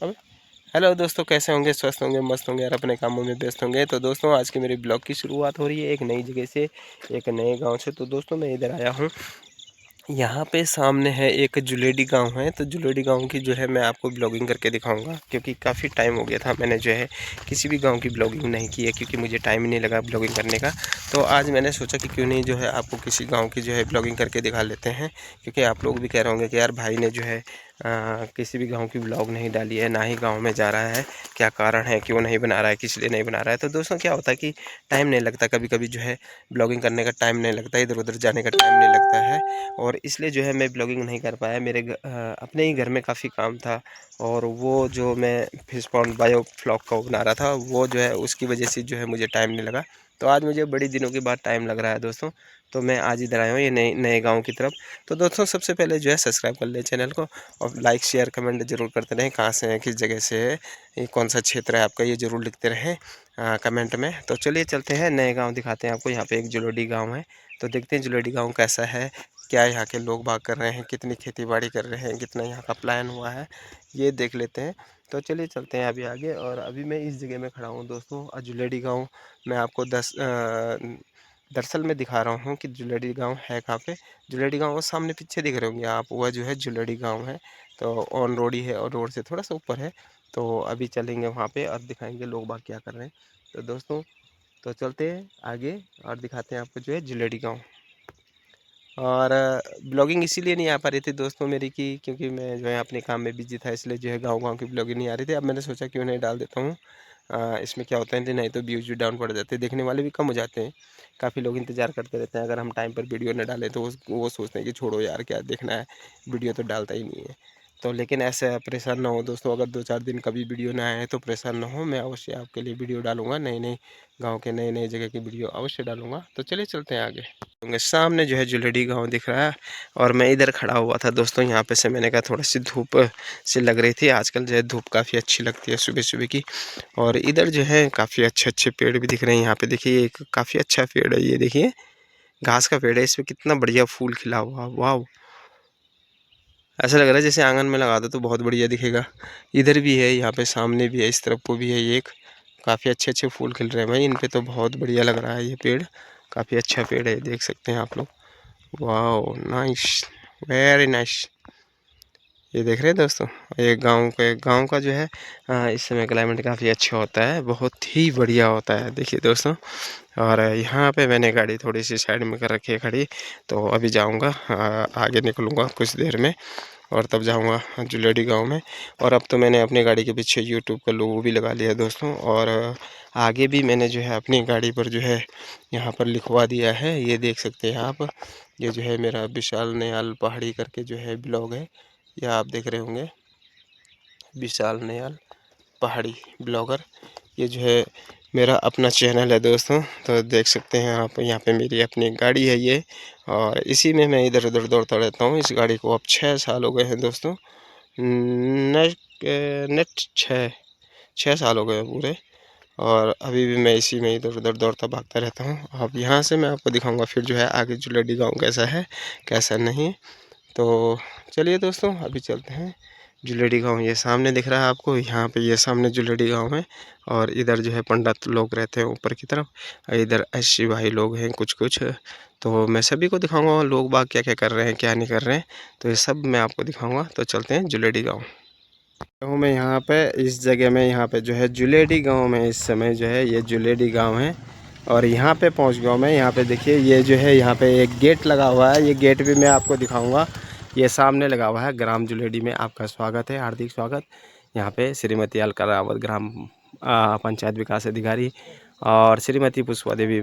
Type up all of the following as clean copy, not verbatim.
अब हेलो दोस्तों, कैसे होंगे? स्वस्थ होंगे, मस्त होंगे और अपने कामों में व्यस्त होंगे। तो दोस्तों, आज की मेरी ब्लॉग की शुरुआत हो रही है एक नई जगह से, एक नए गांव से। तो दोस्तों, मैं इधर आया हूँ। यहाँ पे सामने है एक जुलेडी गांव है। तो जुलेडी गांव की जो है मैं आपको ब्लॉगिंग करके दिखाऊंगा, क्योंकि काफ़ी टाइम हो गया था मैंने जो है किसी भी गांव की ब्लॉगिंग नहीं की है, क्योंकि मुझे टाइम ही नहीं लगा ब्लॉगिंग करने का। तो आज मैंने सोचा कि क्यों नहीं जो है आपको किसी गांव की जो है ब्लॉगिंग करके दिखा लेते हैं, क्योंकि आप लोग भी कह रहे होंगे कि यार भाई ने जो है किसी भी गाँव की ब्लॉग नहीं डाली है, ना ही गाँव में जा रहा है, क्या कारण है, क्यों नहीं बना रहा है, किस लिए नहीं बना रहा है। तो दोस्तों, क्या होता है कि टाइम नहीं लगता, कभी कभी जो है ब्लॉगिंग करने का टाइम नहीं लगता, इधर उधर जाने का टाइम नहीं लगता है, और इसलिए जो है मैं ब्लॉगिंग नहीं कर पाया। अपने ही घर में काफ़ी काम था, और वो जो मैं फिश पॉन्ड बायो फ्लॉग का बना रहा था, वो जो है उसकी वजह से जो है मुझे टाइम नहीं लगा। तो आज मुझे बड़ी दिनों के बाद टाइम लग रहा है दोस्तों। तो मैं आज इधर आया हूँ ये नए नए गाँव की तरफ। तो दोस्तों, सबसे पहले जो है सब्सक्राइब कर ले चैनल को, और लाइक शेयर कमेंट जरूर करते रहें। कहाँ से हैं, किस जगह से है, ये कौन सा क्षेत्र है आपका, ये ज़रूर लिखते रहें कमेंट में। तो चलिए चलते हैं, नए गाँव दिखाते हैं आपको। यहाँ पे एक जुलोडी गाँव है, तो देखते हैं जुलोडी गाँव कैसा है, क्या यहाँ के लोग बाग कर रहे हैं, कितनी खेतीबाड़ी कर रहे हैं, कितना यहाँ का प्लान हुआ है, ये देख लेते हैं। तो चलिए चलते हैं अभी आगे। और अभी मैं इस जगह में खड़ा हूँ दोस्तों, जुलेडी गाँव। मैं आपको दरअसल में दिखा रहा हूँ कि जुलेडी गाँव है कहाँ पे। जुलेडी गाँव वो सामने पीछे दिख रहे होंगे आप, वह जो है जुलेडी गाँव है। तो ऑन रोड ही है, और रोड से थोड़ा सा ऊपर है। तो अभी चलेंगे वहाँ पे और दिखाएंगे लोग बाग क्या कर रहे हैं। तो दोस्तों, तो चलते हैं आगे और दिखाते हैं आपको जो है जुलेडी गाँव। और ब्लॉगिंग इसीलिए नहीं आ पा रही थी दोस्तों मेरी की, क्योंकि मैं जो है अपने काम में बिजी था, इसलिए जो है गांव-गांव की ब्लॉगिंग नहीं आ रही थी। अब मैंने सोचा क्यों नहीं डाल देता हूँ। इसमें क्या होता है, नहीं तो व्यूज़ भी डाउन पड़ जाते हैं, देखने वाले भी कम हो जाते हैं। काफ़ी लोग इंतज़ार करते रहते हैं, अगर हम टाइम पर वीडियो न डालें तो वो सोचते हैं कि छोड़ो यार, क्या देखना है, वीडियो तो डालता ही नहीं है। तो लेकिन ऐसे परेशान ना हो दोस्तों, अगर 2-4 दिन कभी वीडियो ना आए तो परेशान ना हो, मैं अवश्य आपके लिए वीडियो डालूँगा, नई-नई गाँव के नए-नए जगह की वीडियो अवश्य डालूँगा। तो चलिए चलते हैं आगे। होंगे सामने जो है जुलेडी गांव दिख रहा है, और मैं इधर खड़ा हुआ था दोस्तों। यहाँ पे से मैंने कहा थोड़ा सी धूप सी लग रही थी, आजकल जो है धूप काफ़ी अच्छी लगती है सुबह सुबह की। और इधर जो है काफ़ी अच्छे अच्छे पेड़ भी दिख रहे हैं। यहाँ पे देखिए एक काफ़ी अच्छा पेड़ है, ये देखिए घास का पेड़ है, इसमें कितना बढ़िया फूल खिला हुआ, वाह! ऐसा लग रहा है जैसे आंगन में लगा दो तो बहुत बढ़िया दिखेगा। इधर भी है, यहाँ पे सामने भी है, इस तरफ को भी है एक। काफ़ी अच्छे अच्छे फूल खिल रहे हैं भाई, इन पे तो बहुत बढ़िया लग रहा है ये पेड़। काफ़ी अच्छा पेड़ है, देख सकते हैं आप लोग। Wow, nice, very nice. ये देख रहे हैं दोस्तों, ये गांव का जो है इस समय क्लाइमेट काफ़ी अच्छा होता है, बहुत ही बढ़िया होता है, देखिए दोस्तों। और यहाँ पे मैंने गाड़ी थोड़ी सी साइड में कर रखी है खड़ी। तो अभी जाऊँगा, आगे निकलूँगा कुछ देर में, और तब जाऊँगा जुलेडी गांव में। और अब तो मैंने अपनी गाड़ी के पीछे यूट्यूब का लोगो भी लगा लिया दोस्तों। और आगे भी मैंने जो है अपनी गाड़ी पर जो है यहाँ पर लिखवा दिया है, ये देख सकते हैं आप। ये जो है मेरा विशाल नयाल पहाड़ी करके जो है ब्लॉग है, यह आप देख रहे होंगे, विशाल नयाल पहाड़ी ब्लॉगर। ये जो है मेरा अपना चैनल है दोस्तों। तो देख सकते हैं आप, यहाँ पे मेरी अपनी गाड़ी है ये, और इसी में मैं इधर उधर दौड़ता रहता हूँ। इस गाड़ी को अब 6 साल हो गए हैं दोस्तों। नेट नेट 6 साल हो गए पूरे। और अभी भी मैं इसी में इधर उधर दौड़ता भागता रहता हूँ। अब यहाँ से मैं आपको दिखाऊंगा फिर जो है आगे जुलेडी गाँव कैसा है, कैसा नहीं। तो चलिए दोस्तों, अभी चलते हैं जुलेडी गाँव। ये सामने दिख रहा है आपको, यहाँ पे ये सामने जुलेडी गाँव है। और इधर जो है पंडित लोग रहते हैं ऊपर की तरफ, और इधर ऐसी भाई लोग हैं कुछ कुछ। तो मैं सभी को दिखाऊंगा लोग बाग क्या क्या कर रहे हैं, क्या नहीं कर रहे हैं, तो ये सब मैं आपको दिखाऊंगा। तो चलते हैं जुलेडी गाँव। हूँ मैं यहाँ पे इस जगह में, यहाँ पे जो है जुलेडी गांव में इस समय जो है ये जुलेडी गांव है। और यहाँ पे पहुँच गया मैं। यहाँ पे देखिए ये जो है यहाँ पे एक गेट लगा हुआ है, ये गेट भी मैं आपको दिखाऊंगा। ये सामने लगा हुआ है, ग्राम जुलेडी में आपका स्वागत है, हार्दिक स्वागत। यहाँ पे श्रीमती अलका रावत ग्राम पंचायत विकास अधिकारी, और श्रीमती पुष्पा देवी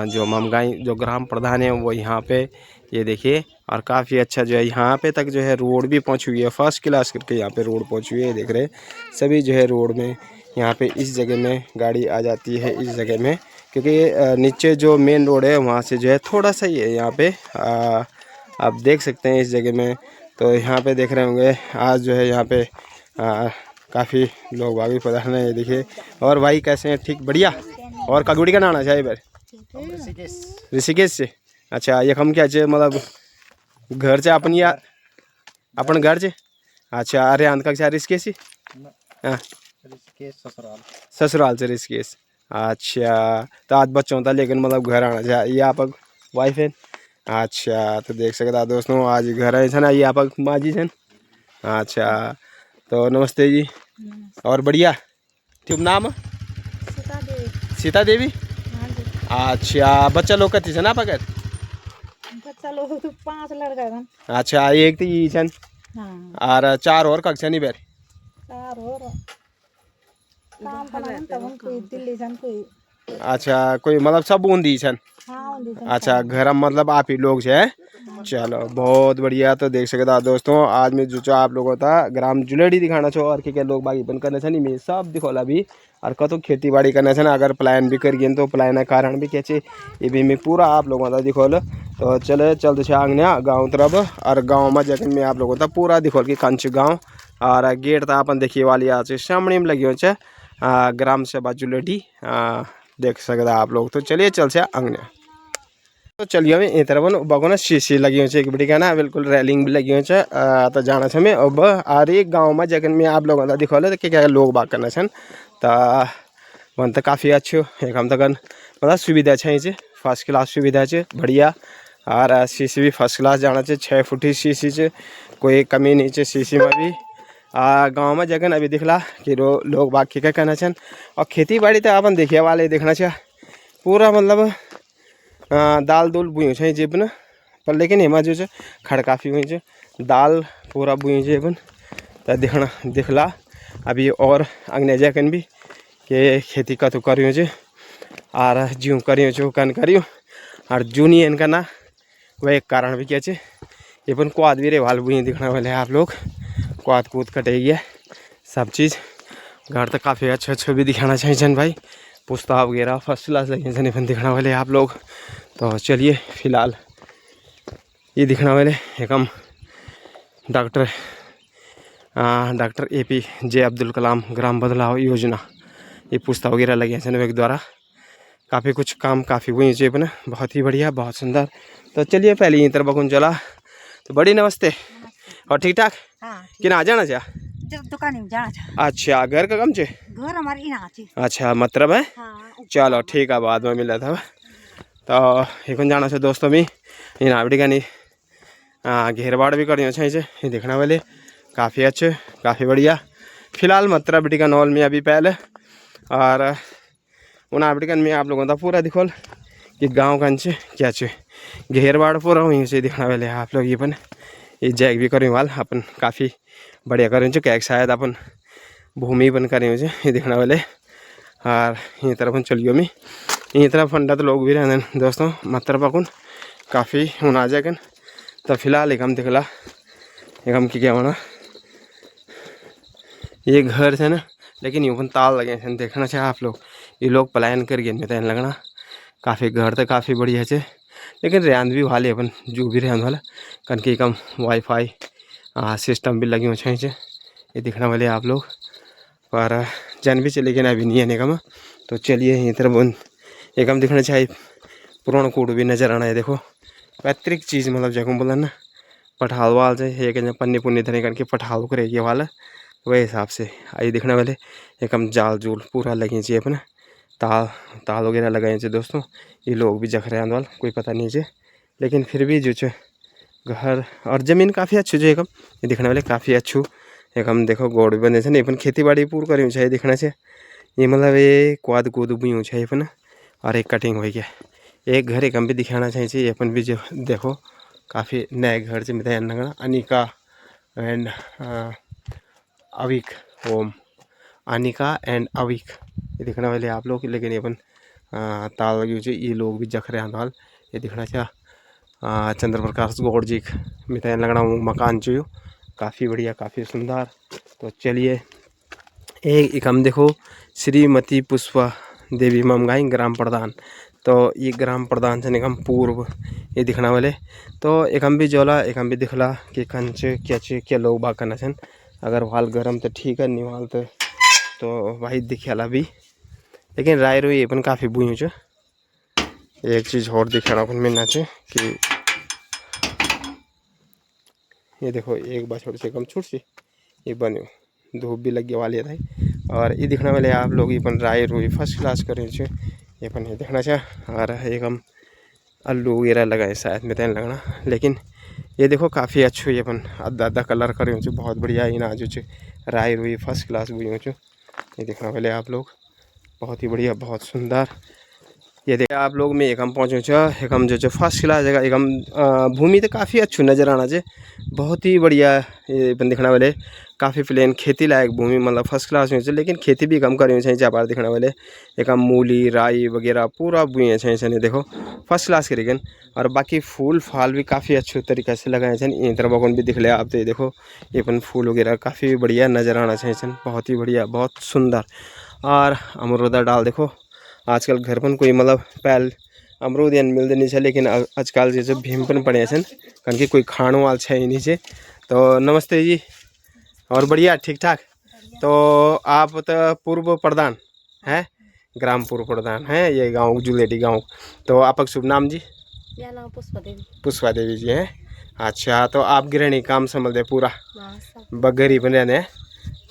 जो ममगाई जो ग्राम प्रधान है वो यहाँ पे, ये देखिए। और काफ़ी अच्छा जो है यहाँ पे तक जो है रोड भी पहुँची हुई है, फर्स्ट क्लास करके यहाँ पे रोड पहुँची हुई है, देख रहे हैं सभी जो है रोड में। यहाँ पे इस जगह में गाड़ी आ जाती है, इस जगह में, क्योंकि नीचे जो मेन रोड है वहाँ से जो है थोड़ा सा ही है यहाँ पे। आप देख सकते हैं इस जगह में। तो यहाँ पे देख रहे होंगे आज जो है यहाँ पे काफ़ी लोग आगे पधारने हैं, ये देखिए। और भाई कैसे हैं, ठीक बढ़िया? और कागुड़ी का नाना चाहिए भाई, ऋषिकेश से। अच्छा, ये हम क्या चाहिए मतलब घर से अपन, या अपन घर से? अच्छा अरिहंत कक्षा ऋषिकेश ही? हाँ ससुराल से ऋषिकेश। अच्छा तो आज बच्चों था लेकिन मतलब घर आना चाहिए। ये आप वाइफ है? अच्छा तो देख सकता दोस्तों आज घर आए ना ये आप माँ जी छन। अच्छा तो नमस्ते जी। और बढ़िया ठीक नाम? सीता देवी। अच्छा बच्चा लोग कथी छन आप अगर? बच्चा लोग तो 5 लड़का है। अच्छा एक तो ये छन और 4 और कक्षा नहीं बैठ 4 और काम करना तब हम कोई दिल्ली जन कोई। अच्छा कोई मतलब सब बूंदी छन। हाँ अच्छा घर मतलब आप ही लोग छे। चलो बहुत बढ़िया। तो देख सकता दोस्तों आज मैं जो आप लोगों था ग्राम जुलेडी दिखाना छो और क्या लोग बागी बन करने छन मैं सब दिखोला भी और कतो खेती बाड़ी करने छन अगर प्लान भी करिए तो प्लान है कारण भी क्या ये भी मैं पूरा आप लोगों का दिखोल। तो चले चलते छे आंगने गाँव तरफ और गाँव में जगह मैं आप लोगों का पूरा दिखोल कि कंच गाँव और गेट तो अपन देखिए वाली आज सामने में लगी हो ग्राम सभा जुलेडी देख सकता आप लोग। तो चलिए चल से आंगने। तो चलिए हमें ये तरफ बगो ना शीशी लगी हो एक बड़ी ना बिल्कुल रेलिंग भी लगी हो तो जाना छे मैं अब आ रही गाँव में जगह में आप लोगों का दिखोले तो क्या लोग बाग करना छन तो मन तो काफ़ी अच्छो एक हम तक मतलब सुविधा है फर्स्ट क्लास सुविधा है बढ़िया और शीशी भी फर्स्ट क्लास जाना चाहिए 6 फुटी शीशी है कोई कमी नहीं है शीशी में भी। गाँव में जगह अभी दिखला कि लोग बाग क्या करना छन और खेती बाड़ी तो अपन देखिए वाले देखना चाहिए पूरा मतलब दाल दूल बुई छ जेबन पर लेकिन हेमा जो खड़ काफ़ी हुई दाल पूरा बुई जेबन तो देखना दिखला अभी और अग्नि जैकन भी के खेती का तो करियो और ज्यों करियो छो कन करियो और जूनी इनका ना वह एक कारण भी क्या ये पन क्वाद भी रेवाल बुई दिखना वाले आप लोग क्वाद कूद कटेगी है सब चीज़ घर तो काफ़ी अच्छा भी दिखाना चाहिए जन भाई पुस्ता वगैरह फर्स्ट क्लास लगे जन अपन दिखना वाले आप लोग। तो चलिए फिलहाल ये दिखना वाले एक हम डॉक्टर APJ अब्दुल कलाम ग्राम बदलाव योजना ये पुस्ता वगैरह लगे हैं जनविक द्वारा काफ़ी कुछ काम काफ़ी हुई है अपना बहुत ही बढ़िया बहुत सुंदर। तो चलिए पहले यहीं तरफ बकुन चला तो बड़ी नमस्ते और ठीक ठाक कि ना जाना चाह दुकान में जाना था। अच्छा घर का कम चे घर हमारे यहाँ अच्छा मतलब है चलो ठीक है बाद में मिला था। तो एक जाना से दोस्तों में इन बड़ी नहीं घेरबाड़ भी करियो ये देखना वाले काफ़ी अच्छे काफ़ी बढ़िया फिलहाल मत्रा बेटी का नॉल में अभी पहले और उन आबिटकन में आप लोगों का पूरा दिखोल कि गाँव कंच क्या चे घेरबाड़ पूरा वहीं से दिखना वाले आप लोग ये पन ये जैक भी करें वाल अपन काफ़ी बढ़िया करें क्या शायद अपन भूमि बन करें ये दिखना वाले और ये तरफ चलियो मैं ये तरफ फंडा तो लोग भी रहते दोस्तों मतलब अपन काफ़ी हूँ आ जाए तो फिलहाल एक हम दिखला एक हम क्या होना ये घर से ना लेकिन यूँ ताल लगे हैं देखना चाहिए आप लोग ये लोग पलायन कर गए तो लगना काफ़ी घर तो काफ़ी बढ़िया है लेकिन रेंद भी वाले अपन जो भी रेंद वाला कन के कम वाईफाई सिस्टम भी लगे हुए ये दिखने वाले आप लोग पर जान भी चले गए अभी नहीं आने का। तो चलिए ये तरफ एक हम दिखना चाहिए पुराना कूड़ भी नज़र आना है देखो पैतृक चीज़ मतलब जगह बोला ना पठाल वाल से एक पन्नी पुन्नी धरे करके पठाल को रहेगी वाला वही हिसाब से आई दिखने वाले एक हम जाल जूल पूरा लगे चाहिए अपना ताल वगैरह लगाए थे दोस्तों ये लोग भी जख रहे वाल कोई पता नहीं है लेकिन फिर भी जो घर और ज़मीन काफ़ी अच्छी जो एकम ये दिखने वाले काफ़ी अच्छू एक हम देखो गोड़ भी बने थे अपन खेती बाड़ी पूर करी चाहिए दिखना से ये मतलब ये क्वाद कूद भी चाहिए अपन और एक कटिंग हो गया एक घर एक हम भी दिखाना चाहिए अपन भी जो देखो काफ़ी नए घर से मिलता है Anika and Avik home Anika and Avik ये दिखने वाले आप लोग लेकिन अपन ताल लगी ये लोग भी जख रहे हैं ये दिखना चाहिए चंद्र प्रकाश गौड़ जी मितान लगना मकान जो काफ़ी बढ़िया काफ़ी सुंदर। तो चलिए एक हम देखो श्रीमती पुष्पा देवी ममगाई ग्राम प्रधान तो ये ग्राम प्रधान से निकम पूर्व ये दिखना वाले तो एक हम भी जोला एक हम भी दिखला कि कंच क्या लोग बाग करना छन अगर वाल गर्म तो ठीक है नहीं वाल तो भाई दिखेला भी लेकिन राय रो ये अपन काफ़ी बुई छ एक चीज़ और दिखाना अपन मिलना चाहिए कि ये देखो एक बार छोड़ से कम छूट सी ये बनो धूप भी लगे वाली था। और ये दिखने वाले आप लोग अपन राई रुई फर्स्ट क्लास करे छे ये अपन ये देखना चाह। और एक हम आलू वगैरह लगाए शायद में तेन लगना, लेकिन ये देखो काफ़ी अच्छो ये अपन आधा आधा कलर करे छे बहुत बढ़िया इना जो छे राई रुई फर्स्ट क्लास बुझो छो। ये देखने वाले आप लोग बहुत ही बढ़िया बहुत सुंदर। ये देखिए आप लोग में एकम पहुँचो छ एकम जो फर्स्ट क्लास जगह एकम भूमि तो काफ़ी अच्छू नज़र आना चाहिए बहुत ही बढ़िया। ये दिखने वाले काफ़ी प्लेन खेती लायक भूमि मतलब फर्स्ट क्लास में से, लेकिन खेती भी कम करें चाहिए चापार दिखने वाले एकम मूली राई वगैरह पूरा बुए चाहिए देखो फर्स्ट क्लास करेगन। और बाकी फूल फाल भी काफ़ी अच्छे तरीके से लगाए हैं इन तरफ भी दिख ले आप तो देखो ये अपन फूल वगैरह काफ़ी बढ़िया नज़र आना चाहिए बहुत ही बढ़िया बहुत सुंदर। और अमरूदा डाल देखो आजकल घर पर कोई मतलब पहल अमरूद यान मिलते नहीं है, लेकिन आजकल जो भीमपन पड़े हैं कारण कि कोई खाणो वाल है नहीं से। तो नमस्ते जी और बढ़िया ठीक ठाक। तो आप तो पूर्व प्रधान हैं ग्राम पूर्व प्रधान हैं ये गांव जुलेटी गांव। तो आपका शुभ नाम जी? मेरा नाम पुष्पा देवी। पुष्पा देवी जी हैं। अच्छा तो आप गृहिणी काम संभल पूरा बगरी बन रहे।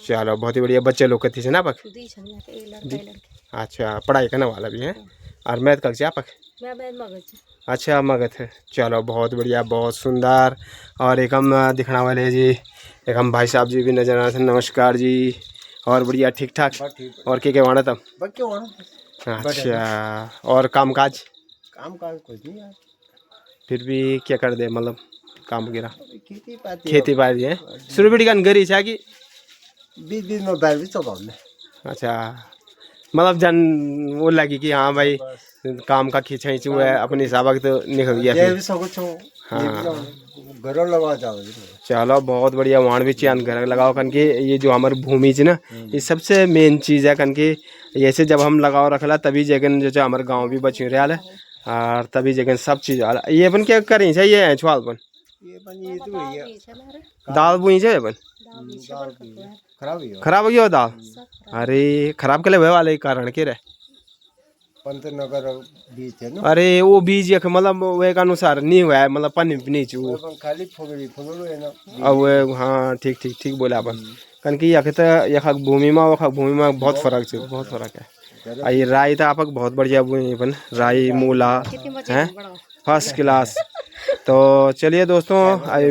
चलो बहुत ही बढ़िया। बच्चे लोग कथी से ना पक? अच्छा पढ़ाई करने वाला भी है। और मैथ कक्षा आपक? अच्छा मगध है। चलो बहुत बढ़िया बहुत सुंदर। और एक हम दिखने वाले जी एक हम भाई साहब जी भी नजर आ रहे थे। नमस्कार जी और बढ़िया ठीक ठाक। और क्या वाना तब? अच्छा और काम काज कुछ नहीं यार फिर भी क्या कर दे मतलब काम वगैरह खेती बाड़ी है शुरू बड़ी गन गरी है कि बीच में बैर भी चौकाने। अच्छा मतलब जन वो लगी कि हाँ भाई काम का खींचा खींच हुआ है अपने हिसाब तो निकल गया हाँ घर लगा जाओ। चलो बहुत बढ़िया वहाँ भी चैन घर लगाओ कन के ये जो हमारी भूमि है ना ये सबसे मेन चीज़ है कन के ऐसे जब हम लगाओ रखला तभी जगन जो हमारे गाँव भी बची रहा है और तभी जगन सब चीज़ ये अपन क्या करें ये छुआल अपन दाल बुई है अपन खराब हो गया दाल। अरे खराब के लिए वाले कारण के रहे पंतनगर बीज है ना। अरे वो बीज एक मतलब वे के अनुसार नहीं हुआ है मतलब पानी नहीं चाहिए खाली फुगड़ी है ना अब हाँ ठीक ठीक ठीक बोले अपन कन की यख भूमि में बहुत फर्क है बहुत फर्क है। ये राई तो आपक बहुत बढ़िया अपन राई मूला है फर्स्ट क्लास। तो चलिए दोस्तों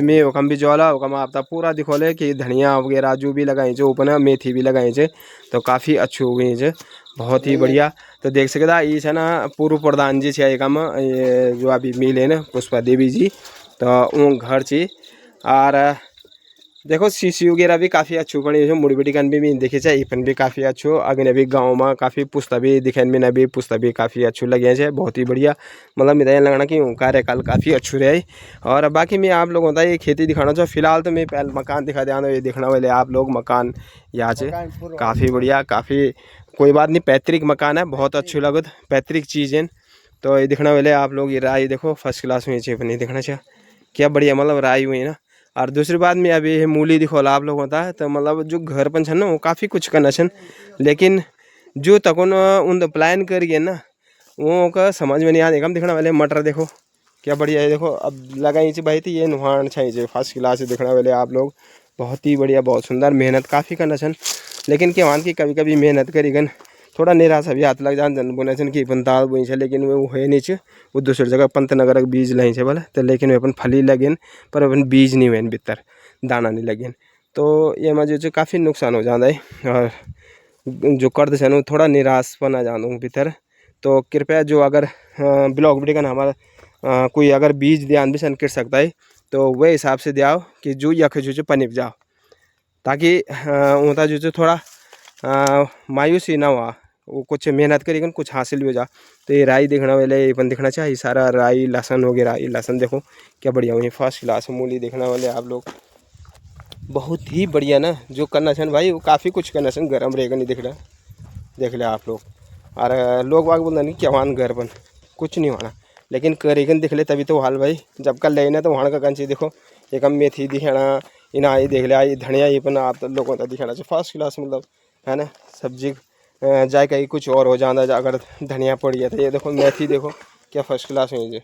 मैं हुकम भी ज्वाला हुकम आप पूरा दिखोले कि धनिया वगैरह जो भी लगाई जो ऊपर मेथी भी लगाई है तो काफ़ी अच्छी हो गई है बहुत ही बढ़िया। तो देख सकता ये है ना पूर्व प्रधान जी है काम ये जो अभी मिले ना पुष्पा देवी जी तो वो घर छी। और देखो सीसी वगैरह भी काफ़ी अच्छी बनी है मुड़बीटी कन भी देखे चाहे इपन भी काफ़ी अच्छो अगने भी गाँव में काफ़ी पुस्ता भी दिखे में भी पुस्ता भी काफ़ी अच्छो लगे है बहुत ही बढ़िया मतलब मेरा लगना कि कार्यकाल काफ़ी अच्छो रहे। और बाकी मैं आप लोगों का ये खेती दिखाना चाहूँ फिलहाल तो मैं पहले मकान दिखा दिया ये दिखने वाले आप लोग मकान यहाँ से काफ़ी बढ़िया काफ़ी कोई बात नहीं पैतृक मकान है बहुत अच्छी लगत पैतृक चीज़ है। तो ये दिखने वाले आप लोग ये राय देखो फर्स्ट क्लास में नहीं देखना चाहिए क्या बढ़िया मतलब राय हुई ना। और दूसरी बात में अभी मूली दिखोला आप लोग होता है तो मतलब जो घर पर ना वो काफ़ी कुछ करना छन लेकिन जो तकोन उन प्लान करिए ना वो का समझ में नहीं आने कम दिखने वाले मटर देखो क्या बढ़िया है। देखो अब लगाई भाई थी ये नुहान चाहिए फर्स्ट क्लास से दिखने वाले आप लोग बहुत ही बढ़िया बहुत सुंदर मेहनत काफ़ी करना छन लेकिन क्या मान की कभी कभी मेहनत करीगन थोड़ा निराशा भी हाथ लग जान जन बोले कि अपन दाल बोई है लेकिन वो है नहीं वो दूसरी जगह पंतनगर बीज लाई है बोले तो लेकिन अपन फली लगेन पर अपन बीज नहीं हुए भीतर दाना नहीं लगेन तो ये में जो काफ़ी नुकसान हो जाता है। और जो कर्द है थोड़ा निराशपन आ जाता हूँ भीतर। तो कृपया जो अगर ब्लॉग वीडियो का हमारा कोई अगर बीज ध्यान भी सन कर सकता है तो वह हिसाब से दियाओ कि जो यख जो पनिप जाओ ताकि उनका जो थोड़ा मायूसी ना हुआ वो कुछ मेहनत करेगा कुछ हासिल भी हो जा। तो ये राई देखना वाले अपन देखना चाहिए सारा राई लहसन वगैरह ये लहसन देखो क्या बढ़िया हुई फर्स्ट क्लास मूली देखने वाले आप लोग बहुत ही बढ़िया ना जो करना चाहिए भाई वो काफ़ी कुछ करना चाहिए गर्म रहेगा नहीं देख ले आप लोग। और लोग वाग बोलना नहीं क्या वहाँ घर पर कुछ नहीं होना लेकिन करेगन देख ले तभी तो हाल भाई जब कल लेना तो वहाँ का कंची देखो एक मेथी दिखाना इना आई देख लिया धनिया ये अपन आप लोगों का दिखाना चाहिए फर्स्ट क्लास मतलब है ना सब्जी जाए कहीं कुछ और हो जाता अगर धनिया पड़ी है तो ये देखो मेथी देखो क्या फर्स्ट क्लास हुई है।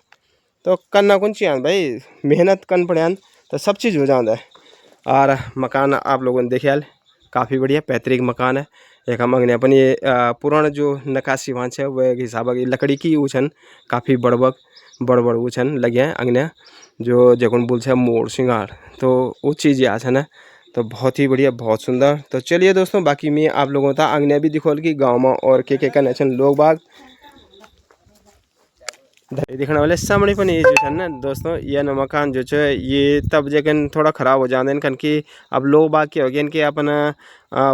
तो करना कौन चाहिए भाई मेहनत करन पड़े तो सब चीज़ हो जाता है। और मकान आप लोगों ने देखे काफ़ी बढ़िया पैतृक मकान है। एक हम अग्नि अपन ये पुराना जो नकाशी वांच है वह हिसाब की लकड़ी की उछन काफ़ी बड़ बड़ उछन लगे हैं अग्नि जो जगुन बोल मोड़ सिंगार तो वो चीज़ यहाँ है ना। तो बहुत ही बढ़िया बहुत सुंदर। तो चलिए दोस्तों बाकी मैं आप लोगों का अग्नि भी दिखोल कि गाँव में और के कनेक्शन लोग बाग दिखने वाले सामने पण ये जो है ना दोस्तों ये न मकान जो है ये तब जगन थोड़ा ख़राब हो जाते हैं कि अब लोग बाग क्या हो गए कि अपन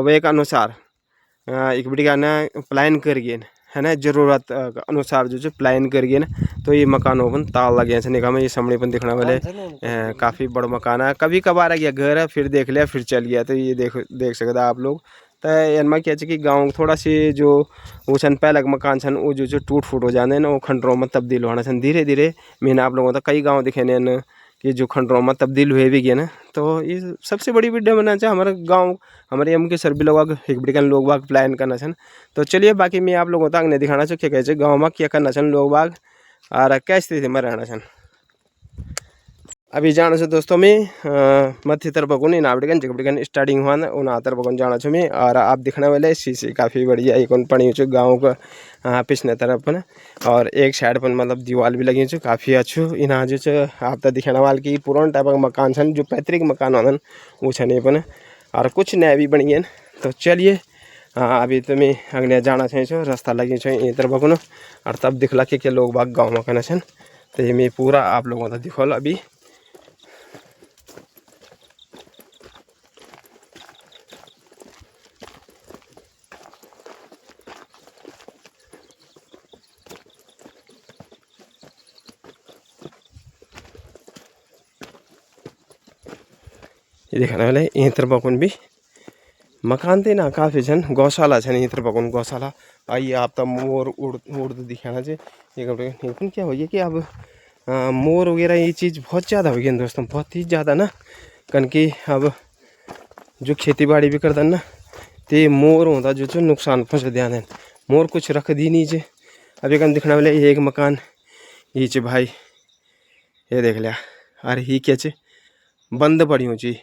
वे के अनुसार एक बड़ी का ना प्लान कर गए है ना ज़रूरत अनुसार जो प्लान कर गए ना। तो ये मकान ओपन ताल लगे निकाह में ये सामने पण दिखने वाले काफ़ी बड़ा मकान है। कभी कभार आ गया घर है फिर देख लिया फिर चल गया। तो ये देख सकते आप लोग। तो इनमें क्या कि गाँव थोड़ा सी जो वो छन पहले मकान छन वो जो टूट फूट हो जाते हैं वो खंडरों में तब्दील होना छन धीरे धीरे। मैंने आप लोगों तक कई गाँव दिखे न कि जो खंडरों में तब्दील हुए भी गए ना। तो ये सबसे बड़ी वीडियो बना चाहे हमारे गाँव हमारे एम के सर भी लोग एक बड़ी लोग बाग प्लान करना छन। तो चलिए बाकी मैं आप लोगों तक नहीं दिखाना चाहिए क्या कहते गाँव में क्या करना छन लोग बाग और क्या स्थिति में रहना छन। अभी जाना छो दोस्तों मैं मध्य तरफ को नहीं नावड़गन जगड़गन स्टार्टिंग हुआ उन तरफ को जाना छो मैं। और आप दिखने वाले शीशी काफ़ी बढ़िया एक पड़ी हो गाँव का पिछले तरफ पर और एक साइड पर मतलब दीवार भी लगी काफ़ी अच्छो। इना जो आप तो दिखाने वाले की पुराना टाइप का मकान छन जो पैतृक मकान होना वो छन अपन और कुछ नया भी बनी है। तो चलिए अभी तो मैं अगले जाना चाहिए रास्ता लगी ये तरफ को और तब दिखला के लोग बाग गाँव में कहना छन। तो ये मैं पूरा आप लोगों का दिखोल अभी ये दिखाने वाले यहीं तरफ भी मकान थे ना काफ़ी छन गौशाला छन यहीं तरफ गौशाला। आइए आप तब मोर उड़ दिखाना चाहिए ये क्या हो कि अब मोर वगैरह ये चीज़ बहुत ज़्यादा हो गई दोस्तों बहुत ही ज़्यादा ना कन की अब जो खेती बाड़ी भी करता ना तो मोर होता जो नुकसान पहुँचा ध्यान मोर कुछ रख दी नहीं चे। अब एक दिखने वाले एक मकान ये चे भाई ये देख लिया अरे ही क्या चे बंद पड़ी हूँ ची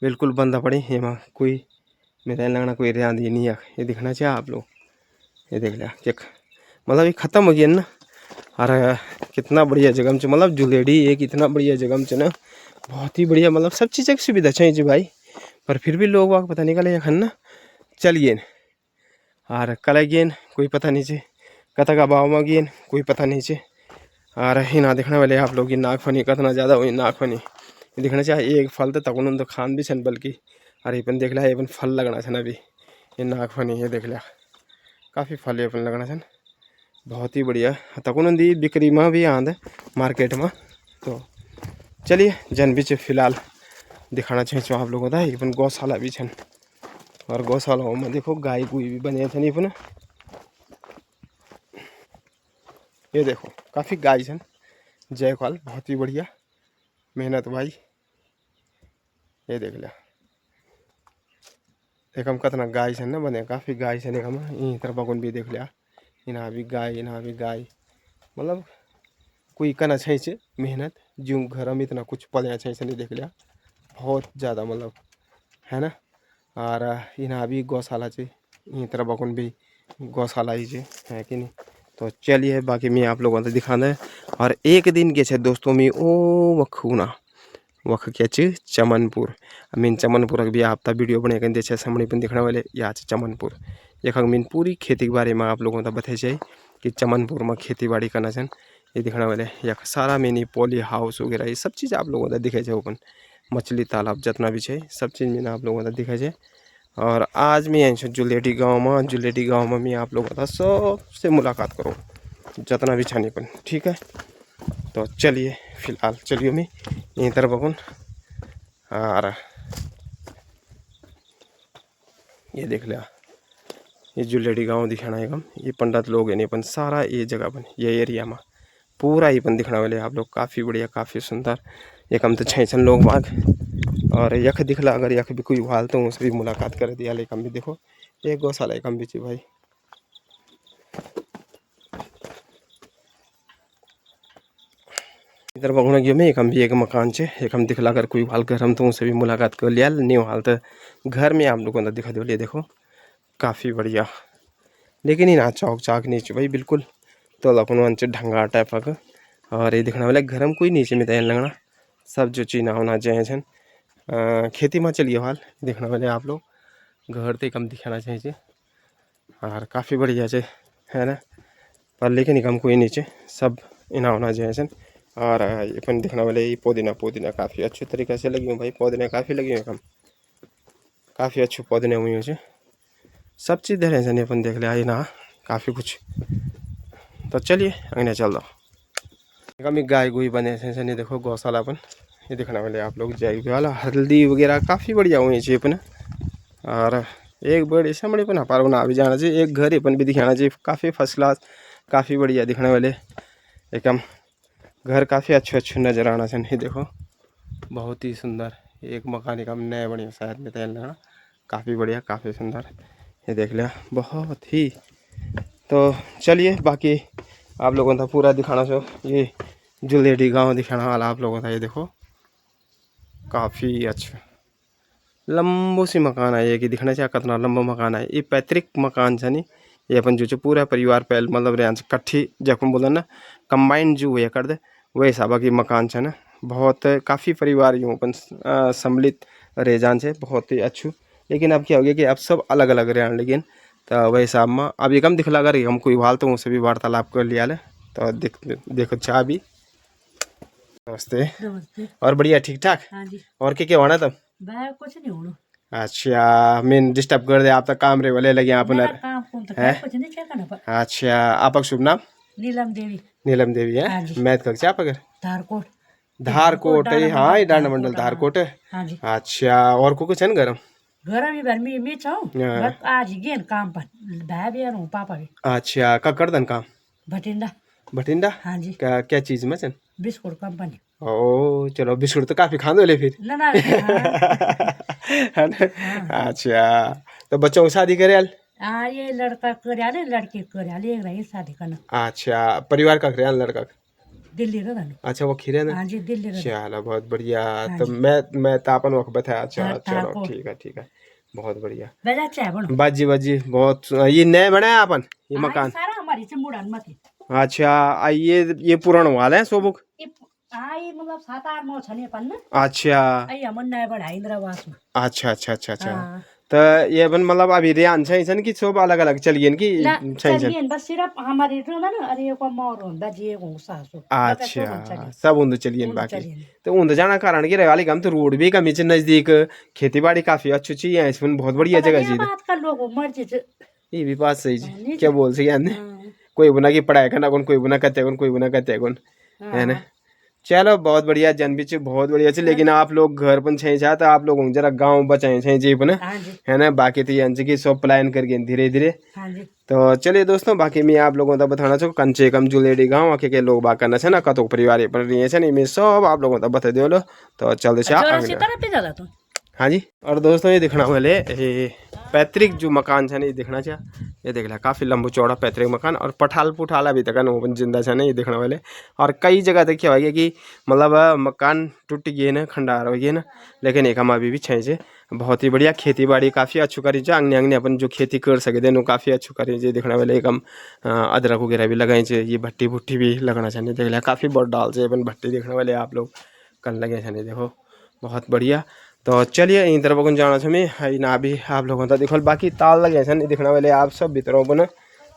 बिल्कुल बंद पड़ी हेमा कोई मेरा लगना कोई ध्यान नहीं है। ये दिखना चाहिए आप लोग ये देख लिया क्या मतलब ये ख़त्म हो गया ना। अरे कितना बढ़िया जगह में मतलब जुलेडी एक इतना बढ़िया जगह में ना बहुत ही बढ़िया मतलब सब चीज़ की सुविधा चाहिए भाई। पर फिर भी लोग वहाँ पता नहीं कल यहाँ ना चल गए और कल गेन कोई पता नहीं चे कथा का भाव में गेन कोई पता नहीं चे। और ही ना देखने वाले आप लोग नाक फनी कितना ज़्यादा हुई नाक फनी दिखना चाहिए एक फल तो तक तो खान भी छन बल्कि अरे अपन देख लिया अपन फल लगना छन अभी ये नाक फनी ये देख लिया काफ़ी फल अपन लगना छन बहुत ही बढ़िया तक दी बिक्री में भी आंद मार्केट में। तो चलिए जन भी फिलहाल दिखाना चाहिए आप लोगों का अपन गौशाला भी छन और गौशालाओं में देखो गाय गुई भी बने छन अपन ये देखो काफ़ी गाय छन जयकाल बहुत ही बढ़िया मेहनत भाई ये देख लिया एक हम कितना गाय छन ना बने काफ़ी गाय छन एक हम यहीं तरफ भी देख लिया इना भी गाय मतलब कोई करना चाहिए मेहनत जो घर में इतना कुछ पलना चाहिए देख लिया बहुत ज़्यादा मतलब है ना। और इना भी गौशाला से यहीं तरफ भी गौशाला ही है कि नहीं। तो चलिए बाकी मैं आप लोगों को दिखाना है। और एक दिन के दोस्तों में ओ वखूना वख क्या चमनपुर मीन चमनपुर भी आप वीडियो बने कर जैसे सामने पर दिखने वाले यहाँ चमनपुर यख मीन पूरी खेती के बारे में आप लोगों को बताई जाए कि चमनपुर में खेती बाड़ी करना छन। ये दिखने वाले यख सारा मिनी पॉली हाउस वगैरह ये सब चीज़ आप लोगों को दिखे जाए ओपन मछली तालाब जितना भी है सब चीज़ मैंने आप लोगों को दिखे जाए। और आज मैं आई जुलेटी गाँव में मैं आप लोगों का सबसे मुलाकात करूँ जितना भी छानी पन ठीक है। तो चलिए फिलहाल चलिए मैं यहीं तरफ और ये देख लिया ये जुलेडी गांव दिखाना है ये पंडित लोग हैं अपन सारा ये जगह बन ये एरिया में पूरा ही बन दिखने वाले आप लोग काफ़ी बढ़िया काफ़ी सुंदर एक हम तो छैसन लोग बाग और यख दिखला अगर यख भी कोई हाल तो उससे भी मुलाकात कर दिया लेकिन भी देखो एक गौशाला एक हम भी भाई। इधर बगुना गयो में एक हम भी एक मकान छे एक हम दिखला कर कोई हाल घर हम तो उनसे भी मुलाकात कर लिया न्यू हाल तो घर में आप लोगों ने दिखा दो ले देखो काफ़ी बढ़िया लेकिन ना चौक चाक नीचे भाई बिल्कुल तो अपन ढंगा टाइप का और ये दिखने वाले घर में कोई नीचे में तैयार लगना सब जो चीना होना चाहिए छन खेती में चलिए हाल देखने वाले आप लोग घर तो कम दिखाना चाहिए और काफ़ी बढ़िया से है ना पर लेकिन कम कोई नीचे सब इना होना चाहिए छन और ये अपन दिखने वाले ये पुदीना पुदीना काफ़ी अच्छे तरीके से लगी हुई भाई पुदीना काफ़ी लगी हुई कम काफ़ी अच्छे पुदीने हुई हो सब चीज़ दे रहे हैं अपन देख लिया ना काफ़ी कुछ तो चलिए अगने चल दो कम गाय गुई बने थे देखो गौशाला अपन ये दिखने वाले आप लोग जाएगी वाला हल्दी वगैरह काफ़ी बढ़िया हुई चाहिए अपन और एक बड़ी से बड़ी अपन हपार बना भी जाना चाहिए एक घर अपन भी दिखाना चाहिए काफ़ी फर्स्ट क्लास काफ़ी बढ़िया दिखने वाले एकदम घर काफ़ी अच्छे अच्छे नज़र आना चाहिए देखो बहुत ही सुंदर एक मकान एकदम नया बढ़िया शायद में तैयार लगना काफ़ी बढ़िया काफ़ी सुंदर ये देख लिया बहुत ही तो चलिए बाकी आप लोगों का पूरा दिखाना छो ये जुलेडी गांव दिखाना वाला आप लोगों का ये देखो काफ़ी अच्छा लंबो सी मकान है ये कि दिखना चाहिए कितना लंबा मकान है ये पैतृक मकान है नहीं ये अपन जो पूरा परिवार पहले मतलब रेंज कट्ठी जब हम बोला ना कंबाइंड जो हुए कर दे वही हिसाब की मकान है ना बहुत काफ़ी परिवार यूँ अपन सम्मिलित रह जान से बहुत ही अच्छू लेकिन अब क्या हो गया कि अब सब अलग अलग रहे लेकिन तो वही हिसाब में अब ये कम दिखला कर हम कोई हाल तो उनसे भी वार्तालाप कर लिया तो देखो चाह भी नमस्ते और बढ़िया ठीक ठाक और क्या होना तब कुछ नहीं होना अच्छा मैं डिस्टर्ब कर दे आप तक काम रे वाले लगे आप अच्छा आपका शुभ नाम नीलम देवी है मैथ कक्षा आप अगर धारकोट हाँ डांडा मंडल धारकोट अच्छा और को कुछ है ना गरम आज गेन काम पर भाई बहन हूँ पापा भी अच्छा का कर दन काम भटिंडा भटिंडा हाँ जी क्या चीज में चन बिस्कुट कंपनी ओ चलो बिस्कुट तो काफी खाने वाले फिर ना अच्छा तो बच्चों की शादी करे हाँ ये लड़का करे लड़की करे रही शादी करना अच्छा परिवार का करे लड़का दिल्ली रो अच्छा वो खीरे ना हाँ जी दिल्ली रो चलो बहुत बढ़िया तो मैं तापन वक्त बताया अच्छा चलो ठीक है बहुत बढ़िया बाजी बाजी बहुत ये नए बनाया अपन ये मकान सारा हमारी से मुड़न मत अच्छा ये पुराना वाला है सोबुक ये मतलब 7-8 9 छने अपन अच्छा हमन नए बड़ा इंद्रवास में अच्छा तो ये अपन मतलब अभी रियान छै कि सब अलग अलग चलिए कि छै बस सिर्फ हमारी तो ना अरे को मोर होंदा जे को सासु अच्छा सब उन चलिए बाकी तो उन जाना कारण के वाली काम तो रोड भी कमी छै नजदीक खेती बाड़ी काफी अच्छी चीज है इसमें बहुत बढ़िया जगह जी बात का लोग मर्जी ये भी बात सही जी क्या बोल सके कोई बुना की पढ़ाई करना कोई बुना करते है ना चलो बहुत बढ़िया जन भी बहुत बढ़िया है लेकिन आप लोग घर पर छे तो आप लोग जरा गांव बचाए छे जी अपन है ना बाकी तो ये की सब प्लान करके धीरे धीरे तो चलिए दोस्तों बाकी मैं आप लोगों को बताना चाहूँ कंचे कम जुलेडी गाँव के लोग बात करना है ना कतो परिवार पर मैं सब आप लोगों को बता दो तो चलते हाँ जी और दोस्तों ये दिखना वाले पैतृक जो मकान है ये दिखना चाहिए ये देख ला काफ़ी लंबू चौड़ा पैतृक मकान और पठाल पुठाल अभी तक ओपन जिंदा है ये देखने वाले और कई जगह तक क्या हो कि मतलब मकान टूट गए ना खंडार हो गए ना लेकिन एक हम अभी भी छे बहुत ही बढ़िया खेती बाड़ी काफ़ी अच्छू करी अंगने अंगने अपन जो खेती कर सके वो काफ़ी अच्छू करी देखने वाले एक हम अदरक वगैरह भी लगाए ये भट्टी भुट्टी भी लगना चाहिए देख लिया काफ़ी बहुत डाल से अपन भट्टी देखने वाले आप लोग कल लगे छे देखो बहुत बढ़िया तो चलिए इन तरफ को जाना छे मैं ना भी आप लोगों का देखो बाकी ताल लगे छे देखने वाले आप सब भीतरों को ना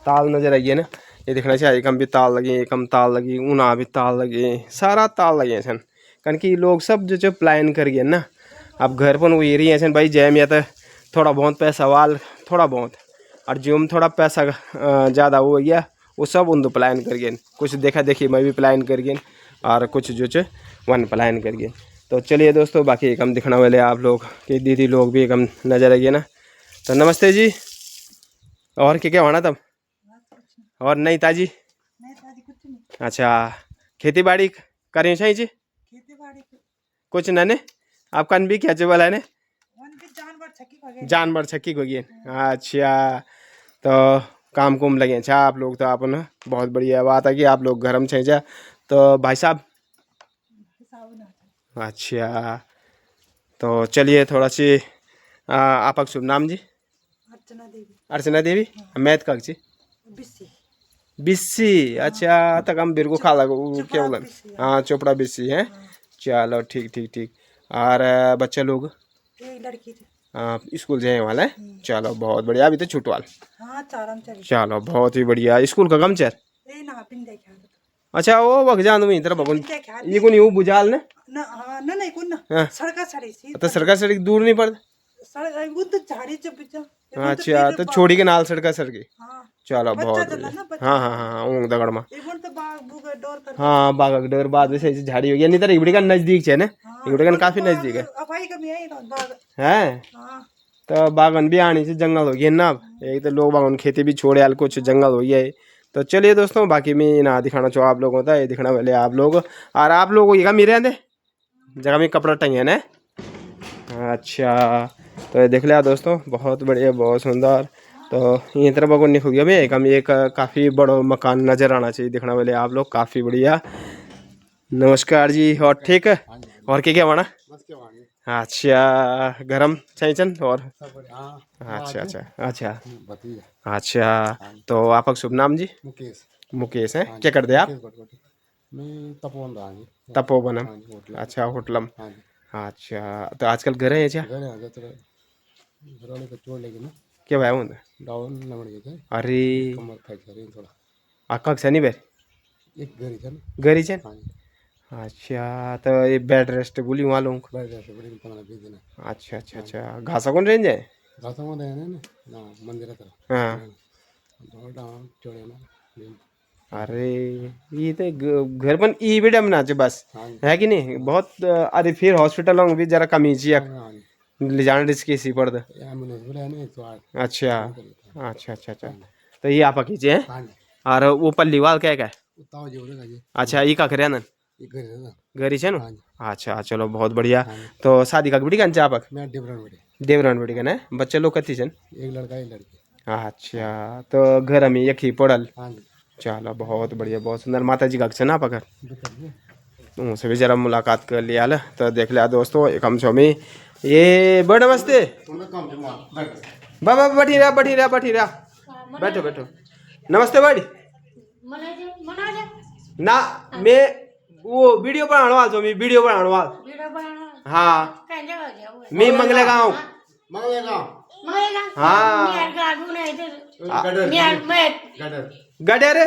ताल नजर आइए ना ये देखना चाहिए एक हम भी ताल लगी एक हम ताल लगी ऊना भी ताल लगी सारा ताल लगे छन कारण कि लोग सब जो प्लान कर गए ना अब घर पर वो एरिया छन भाई जैम या तो थोड़ा बहुत पैसा वाल थोड़ा बहुत और जो में थोड़ा पैसा ज़्यादा हो गया वो सब उन प्लान कर गए कुछ देखा देखी मैं भी प्लान कर गए और कुछ जो वन प्लान कर गए तो चलिए दोस्तों बाकी एक हम दिखने वाले आप लोग कि दीदी लोग भी एक हम नजर आइए ना तो नमस्ते जी और क्या होना तब और नहीं ताजी अच्छा खेती बाड़ी करें सही जी कुछ ना ने आपका भी क्या चाहिए वाला ने जानवर छक्की को गए अच्छा तो काम कुम लगे अच्छा आप लोग तो आप ना बहुत बढ़िया बात है कि आप लोग घर में छे जा तो भाई साहब अच्छा, तो चलिए थोड़ा सी आपका शुभ नाम जी? अर्चना देवी। अर्चना देवी। मैथ का जी? बिस्सी। बिस्सी। अच्छा, तक हम बिरगो खा लगो क्या बोला? बिस्सी। हाँ, चोपड़ा बिस्सी है। चलो ठीक ठीक ठीक। और बच्चे लोग एक लड़की थी। स्कूल जाने वाला है। चलो बहुत बढ़िया, अभी तो छुटवाल। हाँ, चारम चली। चलो बहुत ही बढ़िया। स्कूल का कम चेर? ए ना पिन देखा। अच्छा, वो वग जान में इधर बगुन ये को नहीं बुझाल ने ना। हाँ ना नहीं कुन हाँ। सड़का सड़ी सी तो सरकार सड़क दूर नहीं पड़ता? सड़क वो तो झाड़ी चुप जा। अच्छा, तो छोड़ी के नाल सड़का सड़की। हाँ। चलो बच्चा बहुत चला ना बढ़िया। बच्चा। हाँ हाँ हाँ, ऊँग दगड़ में। एक तो बाग बुग डोर कर। हाँ, बाग डर बाद में सही से झाड़ी हो गया, नहीं तो इबड़ी का नजदीक है ना? इबड़ी का काफी नजदीक है। अफाई का भी है बाग। हैं? हाँ। तो बागन भी आनी से जंगल हो गया ना अब। एक तो लोग बागन खेती भी छोड़े आल, कुछ जंगल हो गया है। तो चलिए दोस्तों, बाकी मैं ना दिखाना चाहूँ आप लोगों का, ये दिखाना वाले आप लोग। और आप लोग ये मेरे आंदे जगह में कपड़ा टंगे ना। अच्छा, तो ये देख लिया दोस्तों, बहुत बढ़िया, बहुत सुंदर। तो ये तरह बागन नहीं हो गया मैं एक काफ़ी बड़ा मकान नज़र आना चाहिए दिखने वाले आप लोग, काफ़ी बढ़िया। नमस्कार जी। और ठीक है? और क्या वाना? अच्छा, गरम चाहिए और? अच्छा अच्छा अच्छा अच्छा। तो आपका शुभ नाम जी? मुकेश। मुकेश है। क्या करते हैं आप? मैं तपोवन रहा जी। तपोवनम। अच्छा, होटलम। अच्छा, तो आजकल घर है क्या? घर आ तो घर वाले को चोट लगी ना। क्या भाई हूँ? डाउन लमड़ गए। अरे कमर फ्रैक्चर है थोड़ा। आका से नहीं बैठ एक घर ही था ना। घर ही चल। हाँ जी। अच्छा, तो ये बेड रेस्ट बोली वहाँ लोग? बैठ जाते बड़ी 15-20 दिन। अच्छा अच्छा अच्छा। घासा कौन रेंज है? गाता में रहने ना मंदिर तरफ। हाँ। बहुत डाउन चोड़े ना। अरे ये तो घर पर ई भी डम ना बस है कि नहीं बहुत। अरे फिर हॉस्पिटल में भी जरा कमी चाहिए ले जाना रिस्क इसी पड़ दे। एम्बुलेंस बुलाया ना 108। अच्छा अच्छा अच्छा अच्छा। तो ये आप खींचे हैं? हाँ जी। और वो पल्लीवाल क्या है? उताव जी बोलेगा जी। अच्छा, ये का करे ना एक घर है ना। घर ही है ना? हाँ जी। अच्छा, चलो बहुत बढ़िया। हाँ जी। तो शादी का बिटी का आप? मैं डिफरेंट बेटे। देवरान बिटी का ना बच्चे लोग कथी छन? एक लड़का एक लड़की। अच्छा, तो घर में यखी पड़ल। हाँ जी। चलो बहुत बढ़िया, बहुत सुंदर। माता जी का ना आप घर बताइए। उनसे भी जरा मुलाकात कर लिया ल। तो देख लिया दोस्तों, एक हम स्वामी ये बड़ नमस्ते। बाबा बैठी रहा बैठी रहा बैठी रहा, बैठो बैठो। नमस्ते बड़ी ना, मैं वो वीडियो बनाने वाला तो मैं वीडियो बनाने वाला। हाँ, मैं मंगले गाँव। हाँ गडर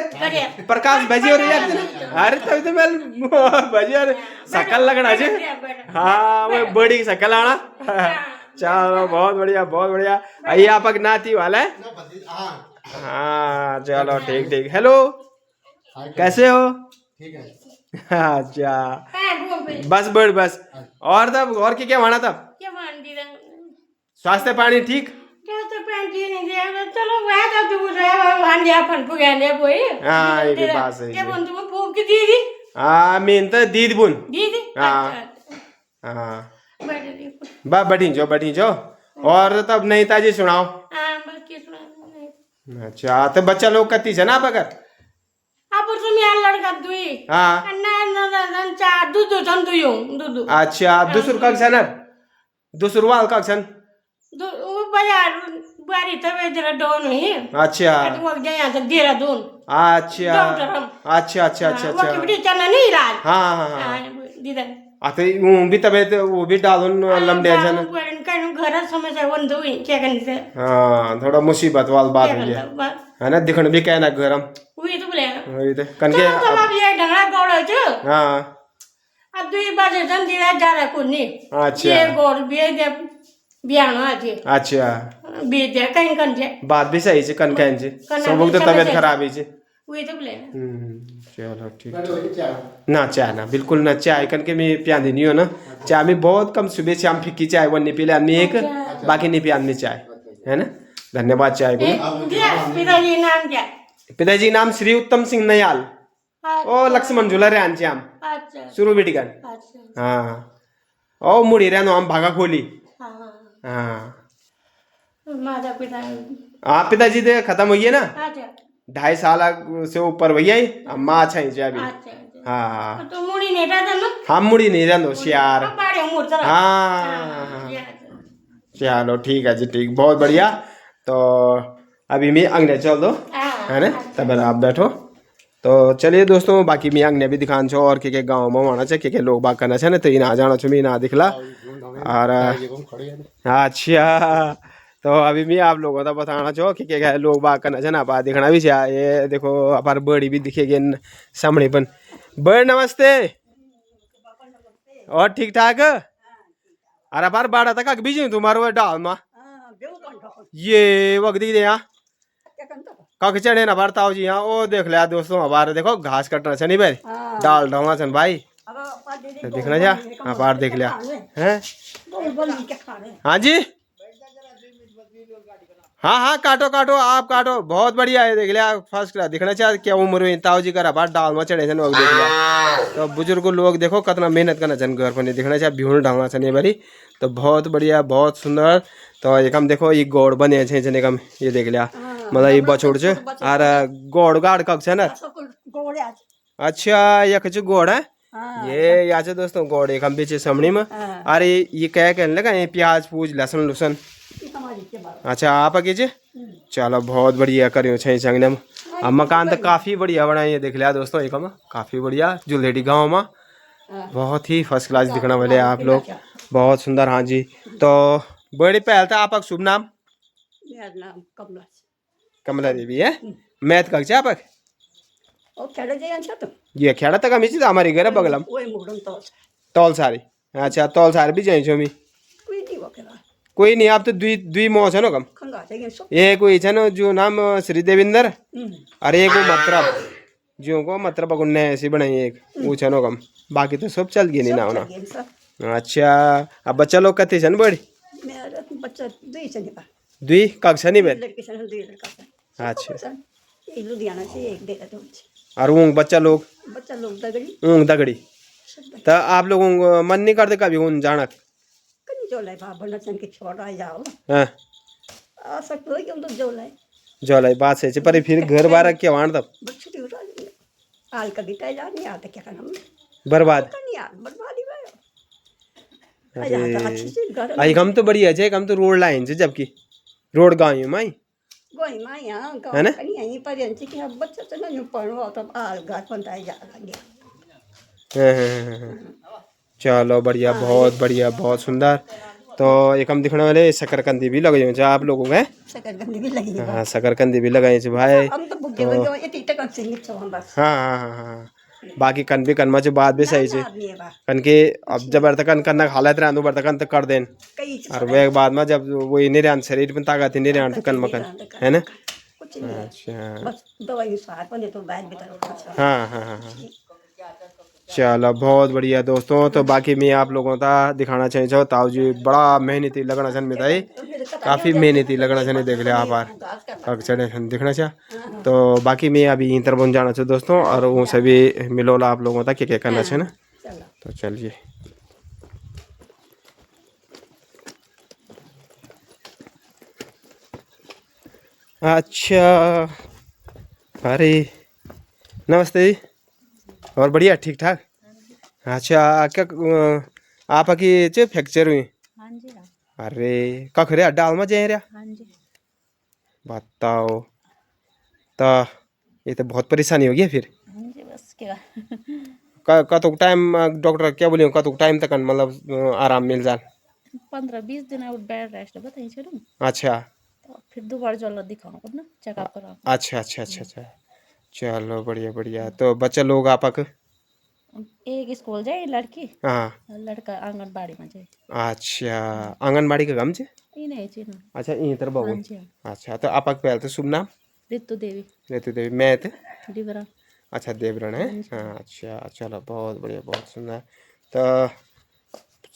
प्रकाश भजी हो रही है। अरे तभी तो मैं भजी और शकल लगना चाहिए। हाँ, वो बड़ी शकल आना। चलो बहुत बढ़िया बहुत बढ़िया। आइए आप नाती वाला है। हाँ चलो ठीक ठीक। हेलो, कैसे हो? ठीक है। अच्छा, बस बड़ बस। और तब और क्या माना तब? स्वास्थ्य पानी ठीक? चलो वह तो दूर है भांडिया फन पुगाने बोई। हाँ ये भी बात सही क्या है। बोल तुम फूक की दीदी? हाँ मीन तो दीदी बुन। दीदी? हाँ अच्छा। हाँ बैठे दी। बैठी जो। और तब नहीं ताजी सुनाओ। हाँ बस की सुना। अच्छा, तो बच्चा लोग कती है ना आप अगर? आप तुम यार लड़का दुई। हाँ। ना चार दूध धन दुई। अच्छा, दूसर का क्षण दूसर वाल का क्षण वो बाजार बारी तवे जरा डाउन हुई। अच्छा वो गया यहाँ से देहरादून। अच्छा अच्छा अच्छा अच्छा वो किबड़ी चलना नहीं इलाज। हाँ हाँ हाँ दीदा आता वो भी तबीयत वो भी डालून लमडे जन। घर समस्या बंद हुई क्या करने से। हाँ, थोड़ा मुसीबत वाली बात हुई है ना। दिखने भी कहना गरम वही तो बोले वही तो कनके। तब अब ये ढंगड़ा गौड़ छ। हाँ अब 2 बजे जन दिरा जा रहा कुन्नी। अच्छा ये गौड़ बिया दे बियाना आज। अच्छा, बिया दे कहीं कंजे बात भी सही है कनकन जी। सब तो तबीयत खराब ही है। वही तो बोले चलो ठीक। ना चाय ना बिल्कुल ना चाय कनके में पियादी नहीं हो ना। चाय में बहुत कम सुबह शाम फिक्की चाय वो नहीं पी ले आदमी एक, बाकी नहीं पिया आदमी चाय है ना। धन्यवाद चाय को। पिताजी नाम क्या? पिताजी नाम श्री उत्तम सिंह नयाल। ओ लक्ष्मण झूला रे आंचे आम अच्छा शुरू बेटी का। हाँ ओ मुड़ी रे आम भागा खोली। हाँ माता पिता। आप पिताजी दे खत्म हुई है ना। अच्छा 2.5 साल से ऊपर भैया ही। माँ अच्छा ही अभी। अच्छा हाँ तो मुड़ी नहीं रहता ना हम मुड़ी नहीं रहा होशियार बाड़े मुड़ चला हाँ चलो ठीक है जी ठीक बहुत बढ़िया। तो अभी मैं अंगने चल दो है ना तब आप बैठो। तो चलिए दोस्तों बाकी मैं अंगने भी दिखान छो और के गाँव में आना चाहिए के लोग बाग करना चाहिए तो इना जाना छो मैं इना दिखला और अच्छा। तो अभी मैं आप लोगों का बताना चाहो कि लोग बाग करना चाहिए आप दिखना भी चाहिए। ये देखो अपार बड़ी भी दिखेगी सामने पन बड़ नमस्ते और ठीक ठाक अरे अपार बाड़ा तक बीजी तुम्हारे डाल में ये वक्त दी यहाँ कख चढ़े ना भरता जी यहाँ ओ देख लिया दोस्तों हमारे देखो घास कटना चाहिए भाई डाल डालना चाहिए भाई तो देखना जा हाँ पार देख लिया हैं हाँ जी हाँ हाँ काटो काटो आप काटो बहुत बढ़िया है देख लिया फर्स्ट क्लास दिखना चाहिए क्या उम्र हुई ताऊ जी का बार डाल में चढ़े देख लिया। तो बुजुर्ग लोग देखो कितना मेहनत करना चाहिए घर पर नहीं दिखना चाहिए भीड़ डालना चाहिए बारी तो बहुत बढ़िया बहुत सुंदर। तो एक हम देखो ये गोड़ बने जने कम ये देख लिया मतलब ये बछोड़ छ और गोड़ गाड़ कक छ ना अच्छा यक छ गोड़ है ये या छ दोस्तों गोड़ एक हम पीछे सामने में अरे ये क्या कहने लगा ये प्याज पूज लहसुन लुसन अच्छा आप आगे जी चलो बहुत बढ़िया करियो छे संगने में अब मकान तो काफी बढ़िया बनाए ये देख लिया दोस्तों एक में काफी बढ़िया जुलेडी गाँव में बहुत ही फर्स्ट क्लास दिखने वाले आप लोग बहुत सुंदर हाँ जी। तो बड़ी पहल था आपका शुभ नाम कमला देवी है मैथ कक्षा आप ये खेड़ा तक हम इसी हमारी घर बगलम तौल सारी अच्छा तौल सारी भी जाए छो मी कोई नहीं आप तो दुई मोह छो कम ये कोई छे ना जो नाम श्री देविंदर अरे एक मतलब जो को मतलब उनने ऐसी बनाई एक वो छे कम बाकी तो सब चल गए नहीं ना होना अच्छा अब बच्चा लोग कथे छन बड़ी दुई कक्षा नहीं बेल अच्छा और ऊँग बच्चा लोग ऊँग दगड़ी तो आप लोगों को मन नहीं करते कभी उन जाना हाँ जोलाई बात से पर फिर घर बार क्या वाण तब बर्बाद अरे हम तो बढ़िया है हम तो रोड लाइन से जबकि रोड गाँव है माई है ना चलो बढ़िया बहुत सुंदर। तो एक हम दिखने वाले शकरकंदी भी लगे हुए आप लोगों के हाँ शकरकंदी भी लगाए भाई हाँ हाँ हाँ बाकी कन भी कनमा बात भी सही से कन के अब जब कन करना हालत रहने बर्तकन तो कर देन और वे बाद में जब वो नहीं रहन शरीर में ताकत नहीं रहन तो कन मकन है ना अच्छा हाँ हाँ हाँ हाँ चलो बहुत बढ़िया दोस्तों। तो बाकी मैं आप लोगों का दिखाना चाहिए ताऊ जी बड़ा मेहनती लगना चाहिए मिताई काफ़ी मेहनती लगना चाहिए देख लिया आप चढ़े दिखना चाहिए। तो बाकी मैं अभी इंटर बन जाना चाहिए दोस्तों और वो सभी मिलोला आप लोगों तक क्या करना चाहिए ना। तो चलिए अच्छा अरे नमस्ते और बढ़िया ठीक ठाक अच्छा क्या आपकी चे फ्रैक्चर हुई अरे कखरे डाल में जाए रहा बताओ तो ये तो बहुत परेशानी होगी फिर बस क्या कतुक टाइम डॉक्टर क्या बोलियो कतुक टाइम तक मतलब आराम मिल जाए 15-20 दिन बेड रेस्ट बताइए अच्छा तो फिर दोबारा चलो दिखाओ ना चेकअप करो अच्छा अच्छा अच्छा अच्छा चलो बढ़िया। तो बच्चा लोग आपक एक स्कूल जाए लड़की हाँ लड़का आंगनबाड़ी में जाए अच्छा आंगनबाड़ी का काम छे नहीं चिन्ह अच्छा यहीं तरह बाबू अच्छा तो आपक पहले तो शुभ नाम ऋतु देवी मैं डिबरा अच्छा देवरण है हाँ अच्छा चलो बहुत बढ़िया बहुत सुंदर। तो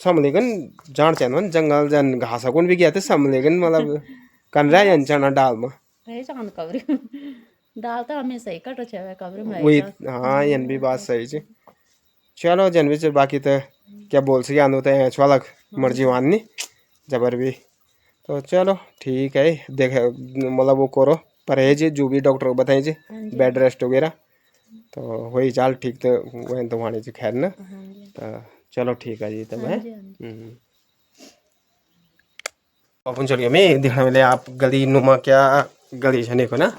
समलेगन जान चाहिए जंगल जन घास कौन भी गया थे समलेगन मतलब कन रहा है चना डाल में चांद कवरी दाल तो हमेशा ही कटो छे कवरी में वही हाँ यन भी बात सही है। चलो जन भी बाकी तो क्या बोल सके आंदो तो छवालक मर्जी माननी जबर भी तो चलो ठीक है देखे मतलब वो करो परहेज जो भी डॉक्टर को बताइए बेड रेस्ट वगैरह तो वही चाल ठीक तो वह तो वहाँ जी खैर ना तो चलो ठीक है जी तब है अपन चलिए मैं दिखने वाले आप गली नुमा क्या गली छने को ना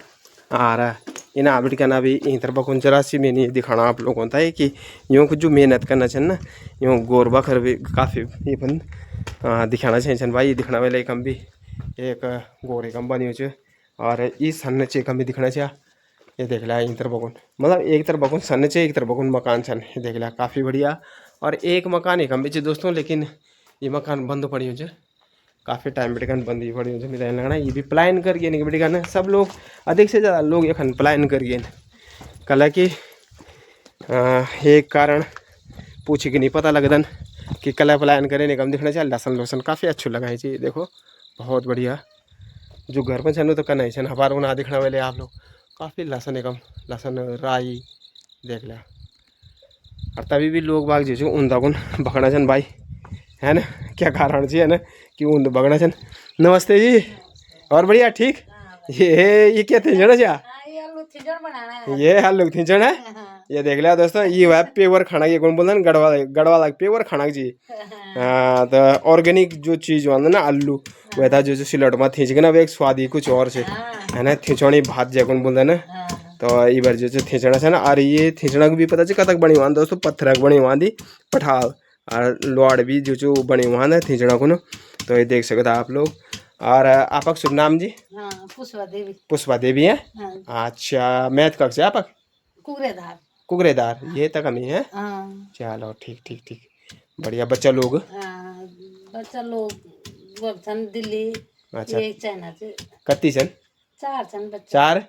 आ रहा इन आबिट का ना भी इन तरफ कौन जरा सी मैंने दिखाना आप लोगों को है कि यूँ कुछ जो मेहनत करना चाहिए ना यूँ गोरबा कर भी काफ़ी ये बन दिखाना चाहिए भाई दिखना वाले कम भी एक गोरे कम बनी हो और इस सन चे कम भी दिखना चाहिए ये देख लिया इन तरफ बकुन मतलब एक तरफ बकुन सन चे एक तरफ बकुन मकान छन ये देख लिया काफ़ी बढ़िया और एक मकान एक हम भी दोस्तों लेकिन ये मकान बंद पड़ी हो काफ़ी टाइम बेटिकन बंद ही पड़ी हो मेरा लगना ये भी प्लान कर गए बेटिकन सब लोग अधिक से ज़्यादा लोग एखन प्लान कर गए कल कि एक कारण पूछे कि नहीं पता लगदन कि कल प्लान करें निकम दिखना चाहिए लहसन लोसन काफ़ी अच्छे लगा है देखो बहुत बढ़िया जो घर में छन तो करना ही छन हमारे ना दिखना वाले आप लोग काफ़ी लहसन एकम लहसन राई देख लिया और तभी भी लोग बाग जो उन दगुन भगना छन भाई है ना क्या कारण जी है ना कि उन भगना छन नमस्ते जी और बढ़िया ठीक ये क्या थे जना जा ये आलू थिंचण है ये देख लिया दोस्तों ये है पेवर खाना ये कौन बोलते हैं गढ़वाला पेवर खाना जी तो ऑर्गेनिक जो चीज़ होता ना आलू वह था जो सिलट में थींच के ना वो एक स्वाद ही कुछ और से है ना थिंचौनी भात जो कौन बोलते हैं ना तो ये बार जो थिंचना है ना और ये थिंचना भी पता चल कतक बनी हुआ दोस्तों पत्थर बनी हुआ थी पठाल और लोहाड़ भी जो बने हुआ ना थिंचना को ना तो ये देख सकते आप लोग और आपका शुभ नाम जी पुष्पा देवी है अच्छा मैथ कब से आपका कुगरेदार ये तक हमें है चलो ठीक ठीक ठीक बढ़िया बच्चा लोग दिल्ली अच्छा चाइना कत्ती छन चार चार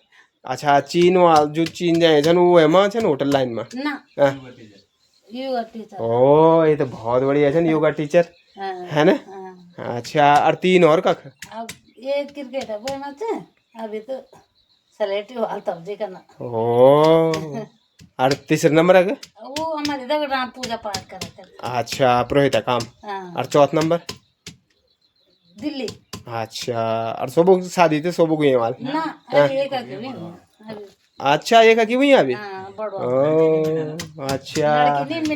अच्छा चीन वाल जो चीन जाए छन वो एमा छन होटल लाइन में ना योगा टीचर ओ ये तो बहुत बढ़िया छन योगा टीचर है ना अच्छा और 3 और कख अब ये क्रिकेट है वो मैच है अभी तो सेलेक्टिव हाल तब जी करना ओ और 3 नंबर है वो हमारे दगड़ा पूजा पाठ कर रहे थे अच्छा पुरोहित काम और 4 नंबर दिल्ली अच्छा और सोबो शादी थे सोबो को वाल ना अरे एक आके भी अच्छा एक की हुई अभी बड़ो अच्छा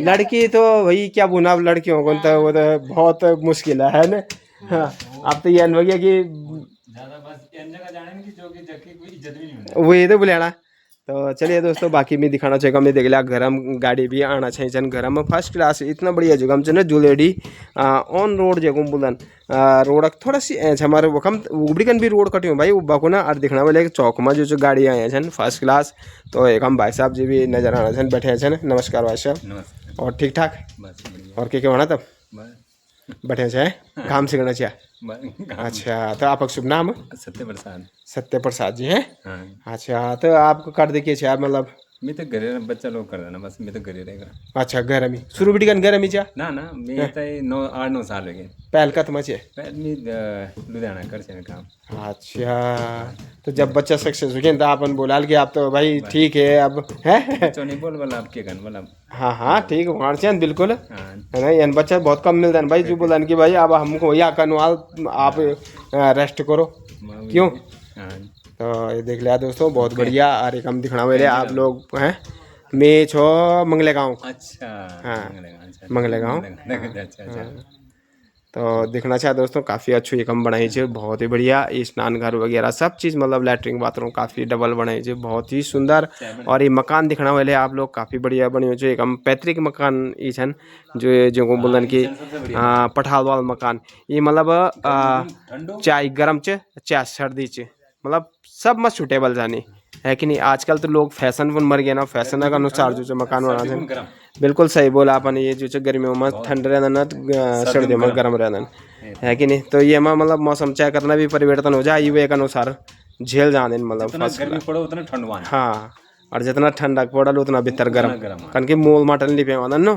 लड़की तो भाई क्या बोला अब लड़कियों को तो वो तो बहुत मुश्किल है ना हाँ, अब तो ये हो गया कि वही तो बुलाना तो चलिए दोस्तों बाकी में दिखाना चाहिए मैं देख लिया गरम गाड़ी भी आना चाहिए जन गरम फर्स्ट क्लास इतना बढ़िया जगह में जुलेडी ऑन रोड जगह बोलन रोड थोड़ा सी हमारे वकम उबड़ीकन भी रोड कटी हो भाई बाको ना और दिखना वाले चौक में जो गाड़ी आए छन फर्स्ट क्लास तो एक हम भाई साहब जी भी नजर आना छन बैठे छन नमस्कार भाई साहब और ठीक ठाक और क्या होना तब बैठे छे काम सीखना चाहिए अच्छा तो आपका शुभ नाम सत्य प्रसाद जी हैं अच्छा तो आपको कर देखिए आप मतलब मैं तो घरे बच्चा लोग कर देना बस मैं तो घरे रहेगा अच्छा घर में शुरू बिटी घर में चा ना मैं तो 8-9 साल हो गए पहल का तुम चे मैं लुधियाना कर से काम अच्छा तो जब बच्चा सक्सेस हो गया तो आपन बोला कि आप तो भाई ठीक है अब है नहीं बोल बोला आपके गन बोला हाँ ठीक वहाँ से बिल्कुल है ना यान बच्चा बहुत कम मिलता है भाई जो बोला कि भाई अब हमको या कनवाल आप रेस्ट करो क्यों तो ये देख लिया दोस्तों बहुत बढ़िया और एक हम दिखना मेरे आप लोग हैं मैं छो मंगले गाँव अच्छा हाँ मंगले गाँव तो देखना चाहिए दोस्तों काफ़ी अच्छी ये कम बनाई है बहुत ही बढ़िया स्नान घर वगैरह सब चीज़ मतलब लैट्रिन बाथरूम काफ़ी डबल बनाई है बहुत ही सुंदर और ये मकान दिखना वाले आप लोग काफ़ी बढ़िया बनी हो एक हम पैतृक मकान ये छन जो बोलन कि पठाल वाल मकान ये मतलब चाय गर्म चाय सर्दी मतलब सब मत सूटेबल जानी है कि नहीं आजकल तो लोग फैशन पर मर गए ना फैशन के अनुसार जो मकान बना बिल्कुल सही बोला अपन ये जो गर्मियों में ठंड रहना ना सर्दियों में गर्म रहना है कि नहीं तो ये मतलब मौसम चाहे करना भी परिवर्तन हो जाए ये एक अनुसार झेल जाने मतलब हाँ और जितना ठंडा पड़ल उतना भीतर गर्म कन की मोल मटन लिपे वाला नो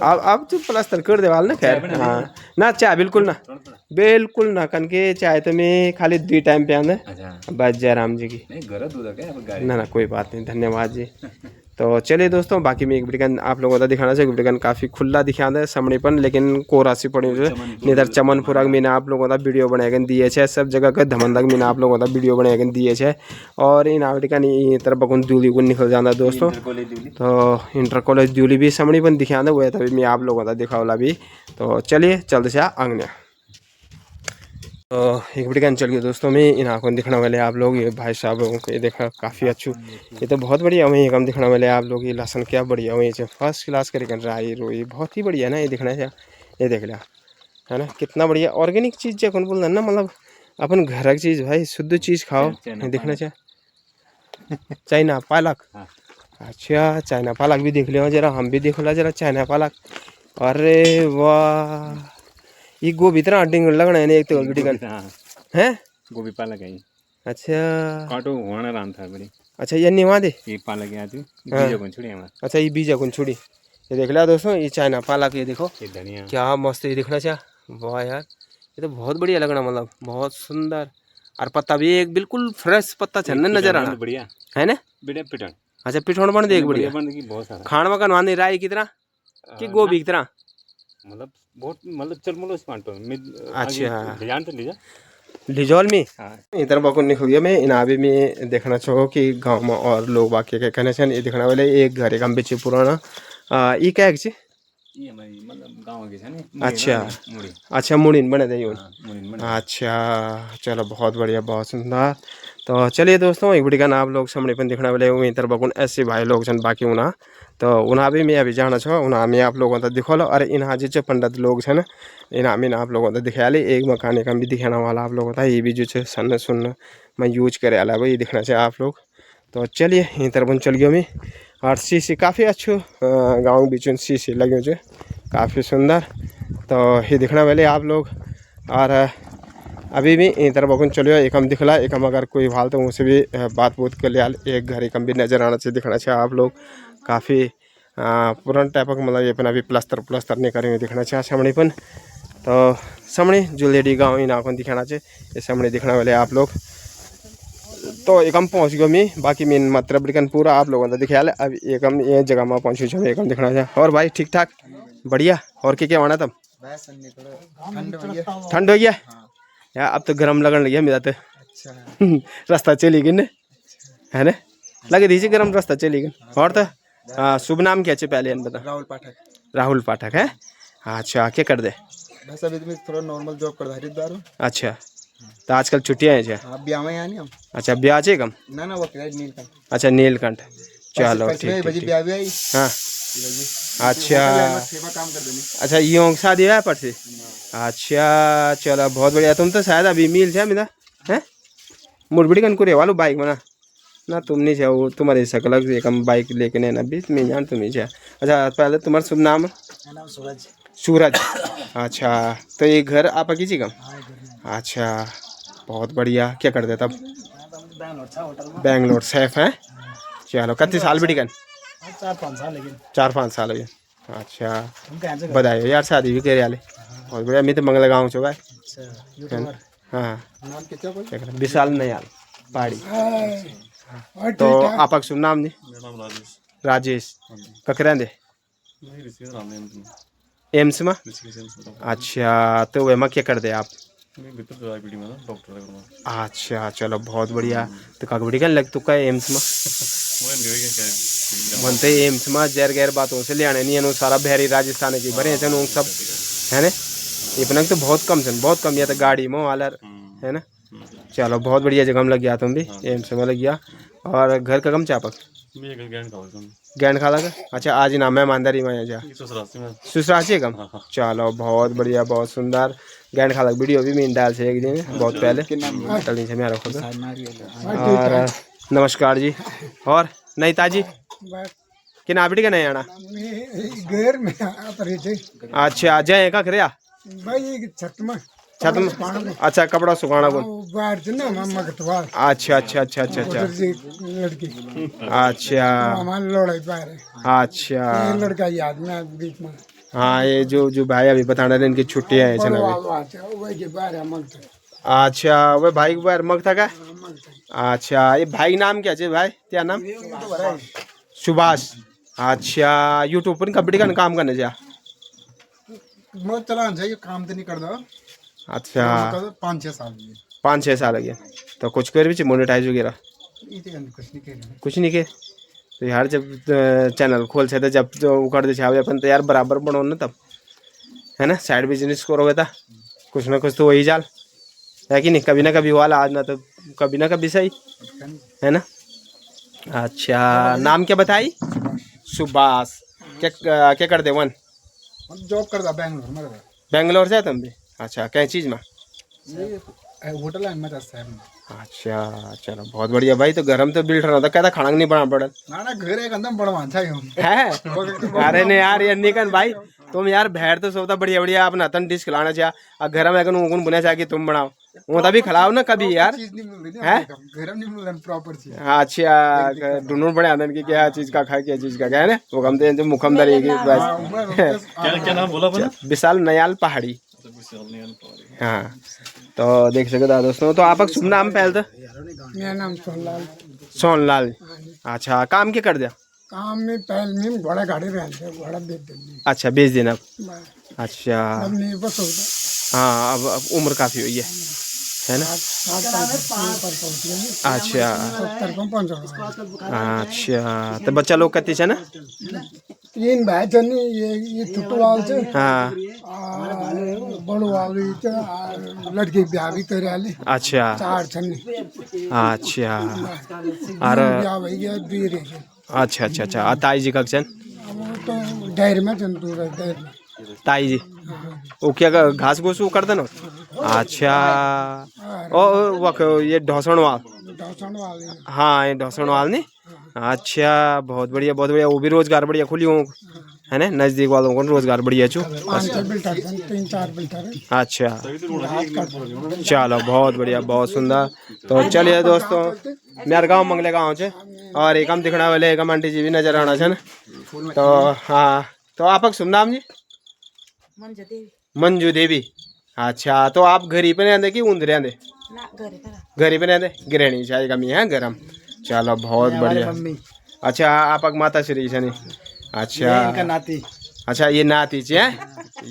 अब तो प्लास्टर कर दे वाल ना खैर हाँ ना चाय बिल्कुल ना कन के चाय तो मैं खाली 2 टाइम पे आना बस जयराम जी की ना कोई बात नहीं धन्यवाद जी तो चलिए दोस्तों, बाकी मैं एक बिटिकन आप लोगों को दिखाना चाहिए। बिटिकन काफ़ी खुला दिखा दे समणीपन, लेकिन कोरासी पड़ी हुई है इधर चमनपुरा मैंने आप लोगों का वीडियो बनाया दिए है, सब जगह का धमंदक मैंने आप लोगों का वीडियो बनाया दिए है। और इन बिटिकन ये तरफ बकुन दूली को निकल जाना दोस्तों, तो इंटर कॉलेज दूली भी समणीपन दिखा दे वो तभी मैं आप लोगों का दिखावला भी। तो चलिए चलते से आंगने। तो एक बिटिकन चल गए दोस्तों, मैं इन आँखों दिखने वाले आप लोग ये भाई साहब लोगों को ये देखा काफ़ी अच्छू, ये तो बहुत बढ़िया वहीं कम दिखने वाले आप लोग। ये लहसन क्या बढ़िया वहीं से फर्स्ट क्लास करके राई रोई बहुत ही बढ़िया ना, ये दिखना चाहिए। ये देख लिया है ना, कितना बढ़िया ऑर्गेनिक चीज़ है कौन बोल ना, मतलब अपन घर की चीज़ भाई, शुद्ध चीज़ खाओ, ये दिखना चाहिए। चाइना पालक, अच्छा चाइना पालक भी देख लिया जरा, हम भी देख ला जरा चाइना पालक। अरे वाह, ये गोभी तरह डिंग लगना है एक तो बिटिकन है, गोभी पालक है। अच्छा काटो होना राम था बड़ी। अच्छा ये निवा दे, ये पालक है आती बीजा को छोड़ी हमारा। अच्छा ये बीजा कौन छोड़ी, ये देख लिया दोस्तों, ये चाइना पालक, ये देखो ये धनिया क्या मस्त, ये दिखना चाहिए। वाह यार, ये तो बहुत बढ़िया लगना, मतलब बहुत सुंदर। और पत्ता भी एक बिल्कुल फ्रेश पत्ता छन्ने नजर आना बढ़िया है ना। बढ़िया पिटन, अच्छा पिठौन बन दे एक बढ़िया बन की बहुत सारा खान मकान वानी राई की तरह कि गोभी की तरह, मतलब बहुत मतलब चल मुलो स्मार्ट अच्छा ध्यान तो लीजा लिजौल में हाँ। इधर बकुन निकल गया मैं इनाबी में देखना चाहो कि गांव में और लोग बाकी के कहने ये देखना वाले एक घर एक हम बेचे पुराना ये क्या है ये हमारी मतलब गांव के छने। अच्छा मुड़ी, अच्छा मुड़ीन बने दे मुड़ी बन। अच्छा चलो बहुत बढ़िया बहुत सुंदर। तो चलिए दोस्तों, एक बड़ी का आप लोग सामने पर देखने वाले वहीं तरफ बकुन ऐसे भाई लोग जन बाकी उना, तो उन्हें भी मैं अभी जाना छो उन्हें मैं आप लोगों को दिखा लो। और इन्हा जो पंडित लोग हैं इन्हें मैं आप लोगों को दिखा ली, एक मकान का भी दिखाना वाला आप लोगों का, ये भी जो सन सुन मैं यूज करे वाला भाई, ये दिखना चाहिए आप लोग। तो चलिए यहीं तरफ चल गया मैं, और सी काफ़ी अच्छो गाँव बीच में सी लगे जो काफ़ी सुंदर। तो ये दिखना वाले आप लोग। और अभी भी इन तरफ बकुन चलियो, एक हम दिखला, एक हम अगर कोई भाल तो उनसे भी बात बूत कर लिया, एक घर एक हम भी नज़र आना चाहिए, दिखना चाहिए आप लोग। काफ़ी पुरान टाइप का मतलब ये अपन अभी प्लस्तर नहीं करेंगे, दिखना चाहिए सामनेपन। तो सामने जो लेडी गाँव इन आँखों दिखाना चाहिए, ये सामने दिखने वाले आप लोग। तो एक हम पहुँच गए मैं, बाकी मेन मतलब बिल्कुल पूरा आप लोगों को दिखा ले। अब एक हम ये जगह में पहुँचू छो, एक हम दिखना चाहिए। और भाई ठीक ठाक बढ़िया, और क्या होना तब ठंड हो गया यार, अब तो गर्म लगन लगी है मेरा तो। अच्छा रास्ता चली गई ने है ना, लगे दीजिए गर्म रास्ता चली गई। और तो शुभ नाम क्या है पहले बता। राहुल पाठक। राहुल पाठक है, अच्छा क्या कर दे बस अभी तो मैं थोड़ा नॉर्मल जॉब कर हरिद्वार हूँ। अच्छा तो आजकल छुट्टियाँ हैं हाँ ब्याह में आनी हम। अच्छा ब्याह है कम, ना वो नीलकंठ। अच्छा नीलकंठ, चलो ठीक ठीक ब्याह भी आई। हाँ अच्छा सेवा काम कर देनी। अच्छा ये शादी है पर से, अच्छा चलो बहुत बढ़िया। तुम तो शायद अभी मिल थे मेरा है मुरबड़ी कन को वालो बाइक में ना तुम नहीं चाहो, वो तुम्हारी शकल एक हम बाइक लेके नहीं ना बीच में जान तुम ही चाहे। अच्छा पहले तुम्हारा शुभ नाम है? सूरज। सूरज, अच्छा तो ये घर आप किसी का? अच्छा बहुत बढ़िया, क्या कर दे तब? बेंगलोर सेफ है, चलो कितने साल बेटी कन? 4-5 साल। लेकिन 4-5 साल हो गए, अच्छा बधाई हो यार, शादी भी करे वाले बहुत बढ़िया। मैं तो मंगला गाँव छो भाई। हाँ विशाल नयाल पहाड़ी। तो आपका शुभ नाम नहीं? राजेश ककरा दे एम्स में, अच्छा तो वे में क्या कर दे आप? अच्छा चलो बहुत बढ़िया। तो काकबड़ी का लग तो का एम्स में बनते एम्स में जैर गैर बातों से ले आने नहीं है, सारा बहरी राजस्थान की भरे हैं सब है ना, इतना तो बहुत कम से बहुत कम या तो गाड़ी में वाला है ना। चलो बहुत बढ़िया जगह में लग गया, तुम भी एम्स में लग गया। और घर का कम चापक ज्ञान खा लगा, अच्छा आज ना मेहमानदारी में जा सुसरासी कम, चलो बहुत बढ़िया बहुत सुंदर। ज्ञान खा लग वीडियो भी मैं डाल से एक दिन बहुत पहले चलनी से मेरा खुद। और नमस्कार जी, और नईता जी कि ना बेटी का नहीं आना घर में अच्छा जय का खरिया भाई छत में अच्छा कपड़ा सुखाना को बाहर से ना अच्छा अच्छा अच्छा अच्छा अच्छा लड़की अच्छा हमारी लड़ाई बाहर है। अच्छा लड़का याद में बीच में। हाँ ये जो भाई अभी बता रहे इनकी छुट्टियां हैं चना अच्छा वो भाई बार मग था क्या? अच्छा ये भाई नाम क्या है भाई क्या नाम? सुभाष। अच्छा यूट्यूब पर कबड्डी का काम करने जा। मैं चला चाहिए काम तो नहीं कर दो। अच्छा 5-6 साल में 5-6 साल लगे तो कुछ कर भी मोनेटाइज वगैरह कुछ नहीं कर कुछ नहीं के। तो यार जब चैनल खोल से जब जो कर दे अपन तो यार बराबर बढ़ो ना तब, है ना। साइड बिजनेस करोगे तो कुछ ना कुछ तो वही जाल है कि नहीं, कभी ना कभी वाला आज ना तो कभी ना कभी सही, है ना। अच्छा नाम क्या बताई? सुभाष। क्या कर दे वन? जॉब करता बैंगलोर में। बेंगलोर से तुम भी? अच्छा क्या चीज़ में? ये होटल है में साहब। अच्छा चलो बहुत बढ़िया भाई। तो गरम तो बिल्ड रहा था, कहता खाना नहीं बना पड़ा ना घर एक अंदर बड़ा अच्छा है। अरे नहीं यार ये निकन भाई तुम यार भैर तो सोता बढ़िया बढ़िया अपना तन डिश खिलाना चाह, और घर में अगर उन बुने चाह कि तुम बनाओ वो तभी खिलाओ ना कभी यार, है। अच्छा ढूंढ पड़े आनंद की क्या चीज का खा क्या चीज का क्या है ना। वो कम जो मुखमदर क्या नाम बोला बोला? विशाल नयाल पहाड़ी। हाँ तो देख सकते हो दोस्तों। तो आप शुभ नाम पहल तो? मेरा नाम सोनलाल। सोनलाल। अच्छा काम क्या कर दिया? काम में पहले में घोड़ा गाड़ी रहते घोड़ा बेच देंगे। अच्छा बेच देना। अच्छा अब नहीं बस होता। हाँ अब उम्र काफ़ी हुई है ना। अच्छा अच्छा तो बच्चा लोग कति है ना? 3 भाई छन् ये छोटो वाल छ। हाँ बड़ो वाल छ लड़की ब्याह भी करे आले। अच्छा 4 छन्। अच्छा और ब्याह भई गया 2 रह गए। अच्छा अच्छा अच्छा ताई जी कब छन? अब तो डेर में छन् दूर डेर में। ताई जी वो क्या घास घूस वो कर देना? अच्छा ओ वक ये ढोसण वाल। ढोसण वाले। हाँ ये ढोसण वाल नहीं। अच्छा बहुत बढ़िया बहुत बढ़िया। वो भी रोजगार बढ़िया खुली हो है ना, नजदीक वालों को रोजगार बढ़िया छू। 5-6 बिल्टर छन् 3-4 बिल्टर। अच्छा चलो बहुत बढ़िया बहुत सुंदर। तो चलिए दोस्तों मेरे गाँव मंगले गाँव से और एकम दिखना वाले एकम आंटी जी भी नजर आना छन। तो हाँ तो आपका शुभ नाम जी? मंजू देवी। अच्छा तो आप घर ही पे रहते कि उंदर रहते? घर ही पे रहते। गृहिणी चाय कमी है गरम। चलो बहुत बढ़िया। अच्छा आप माता श्री छनी। अच्छा इनका नाती। अच्छा ये नाती है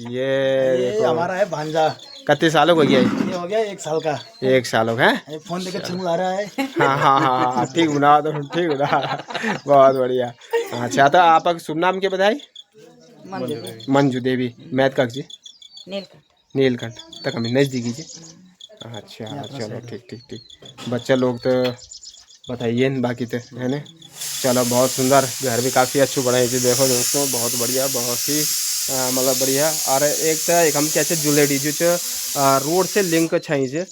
ये हमारा है भांजा। कितने सालों हो गया? ये हो गया 1 साल का। 1 साल हो गए। फोन लेकर चिल्ला रहा है। हाँ हाँ हाँ ठीक बना तो ठीक बना बहुत बढ़िया। अच्छा तो आपका शुभ नाम क्या बताई? मंजू देवी। मैथ का जी? नीलकंठ तक हमें नजदीकी जी। अच्छा चलो ठीक ठीक ठीक। बच्चा लोग तो बताइए बाकी तो है ना। चलो बहुत सुंदर घर भी काफ़ी अच्छे बनाए थे। देखो दोस्तों बहुत बढ़िया बहुत ही मतलब बढ़िया। और एक तो एक हम क्या जुलेडी जो रोड से लिंक छई छे।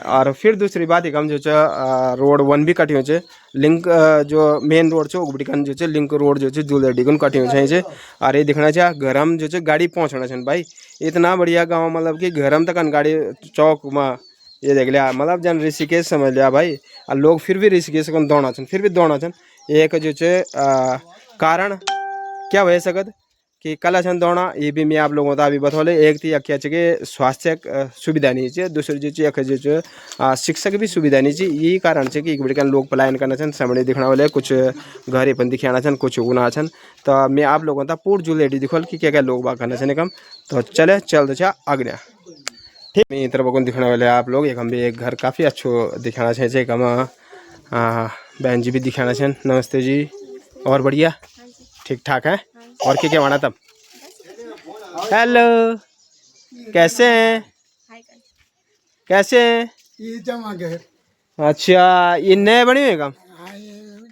और फिर दूसरी बात एक हम जो रोड 1 भी कटियो छे लिंक जो मेन रोड छे उगबड़ीकन जो लिंक रोड जो जुलेडी कन कटियो छई छे। और ये दिखना चाह गरम जो गाड़ी पहुँचना छन भाई। इतना बढ़िया गाँव मतलब कि गरम तक गाड़ी चौक में ये देख लिया मतलब जन ऋषिकेश समझ लिया भाई। और लोग फिर भी ऋषिकेश को दौड़ा छन फिर भी दौड़ा छन। एक जो कारण क्या हो सकत कि कला छन दौड़ा ये भी मैं आप लोगों को अभी बतौले। एक थी क्या कि स्वास्थ्य सुविधा नहीं है, दूसरी जो शिक्षक भी सुविधा नहीं है। यही कारण है कि एक लोग पलायन करना छन सामने दिखना वाले कुछ घर ही दिखाना छन कुछ उगना छन। तो मैं आप लोगों का पूर्ण जुलेडी दिखल कि क्या क्या लोग बात करना छन कम। तो चले चलते छा अग्नि ठीक मैं तरफ को दिखाने वाले आप लोग एक हम भी एक घर काफ़ी अच्छो दिखाना चाहिए कम। बहन जी भी दिखाना चाहिए। नमस्ते जी और बढ़िया ठीक ठाक है। और क्या माना तब? हेलो कैसे हैं कैसे हैं? ये जमा गए। अच्छा ये नए बने हुए काम?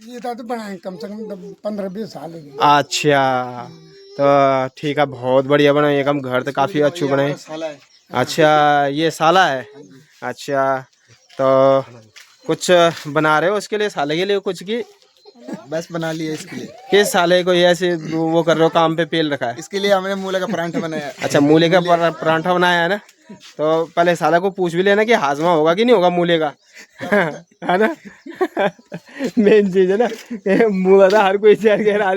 ये तो बनाए कम से कम 15-20 साल हो गए। अच्छा तो ठीक है बहुत बढ़िया बनाए ये काम। घर तो काफ़ी अच्छे बनाए। अच्छा ये साला है। अच्छा तो कुछ बना रहे हो उसके लिए साले के लिए कुछ की? बस बना लिया इसके लिए। किस साले को ऐसे वो कर रहे हो काम पे पेल रखा है? इसके लिए हमने मूले का परांठा बनाया। अच्छा मूले का परांठा बनाया है ना। तो पहले साला को पूछ भी लेना कि हाजमा होगा कि नहीं होगा मूले का है ना। मेन चीज है ना मूला था हर कोई शेयर कह रहा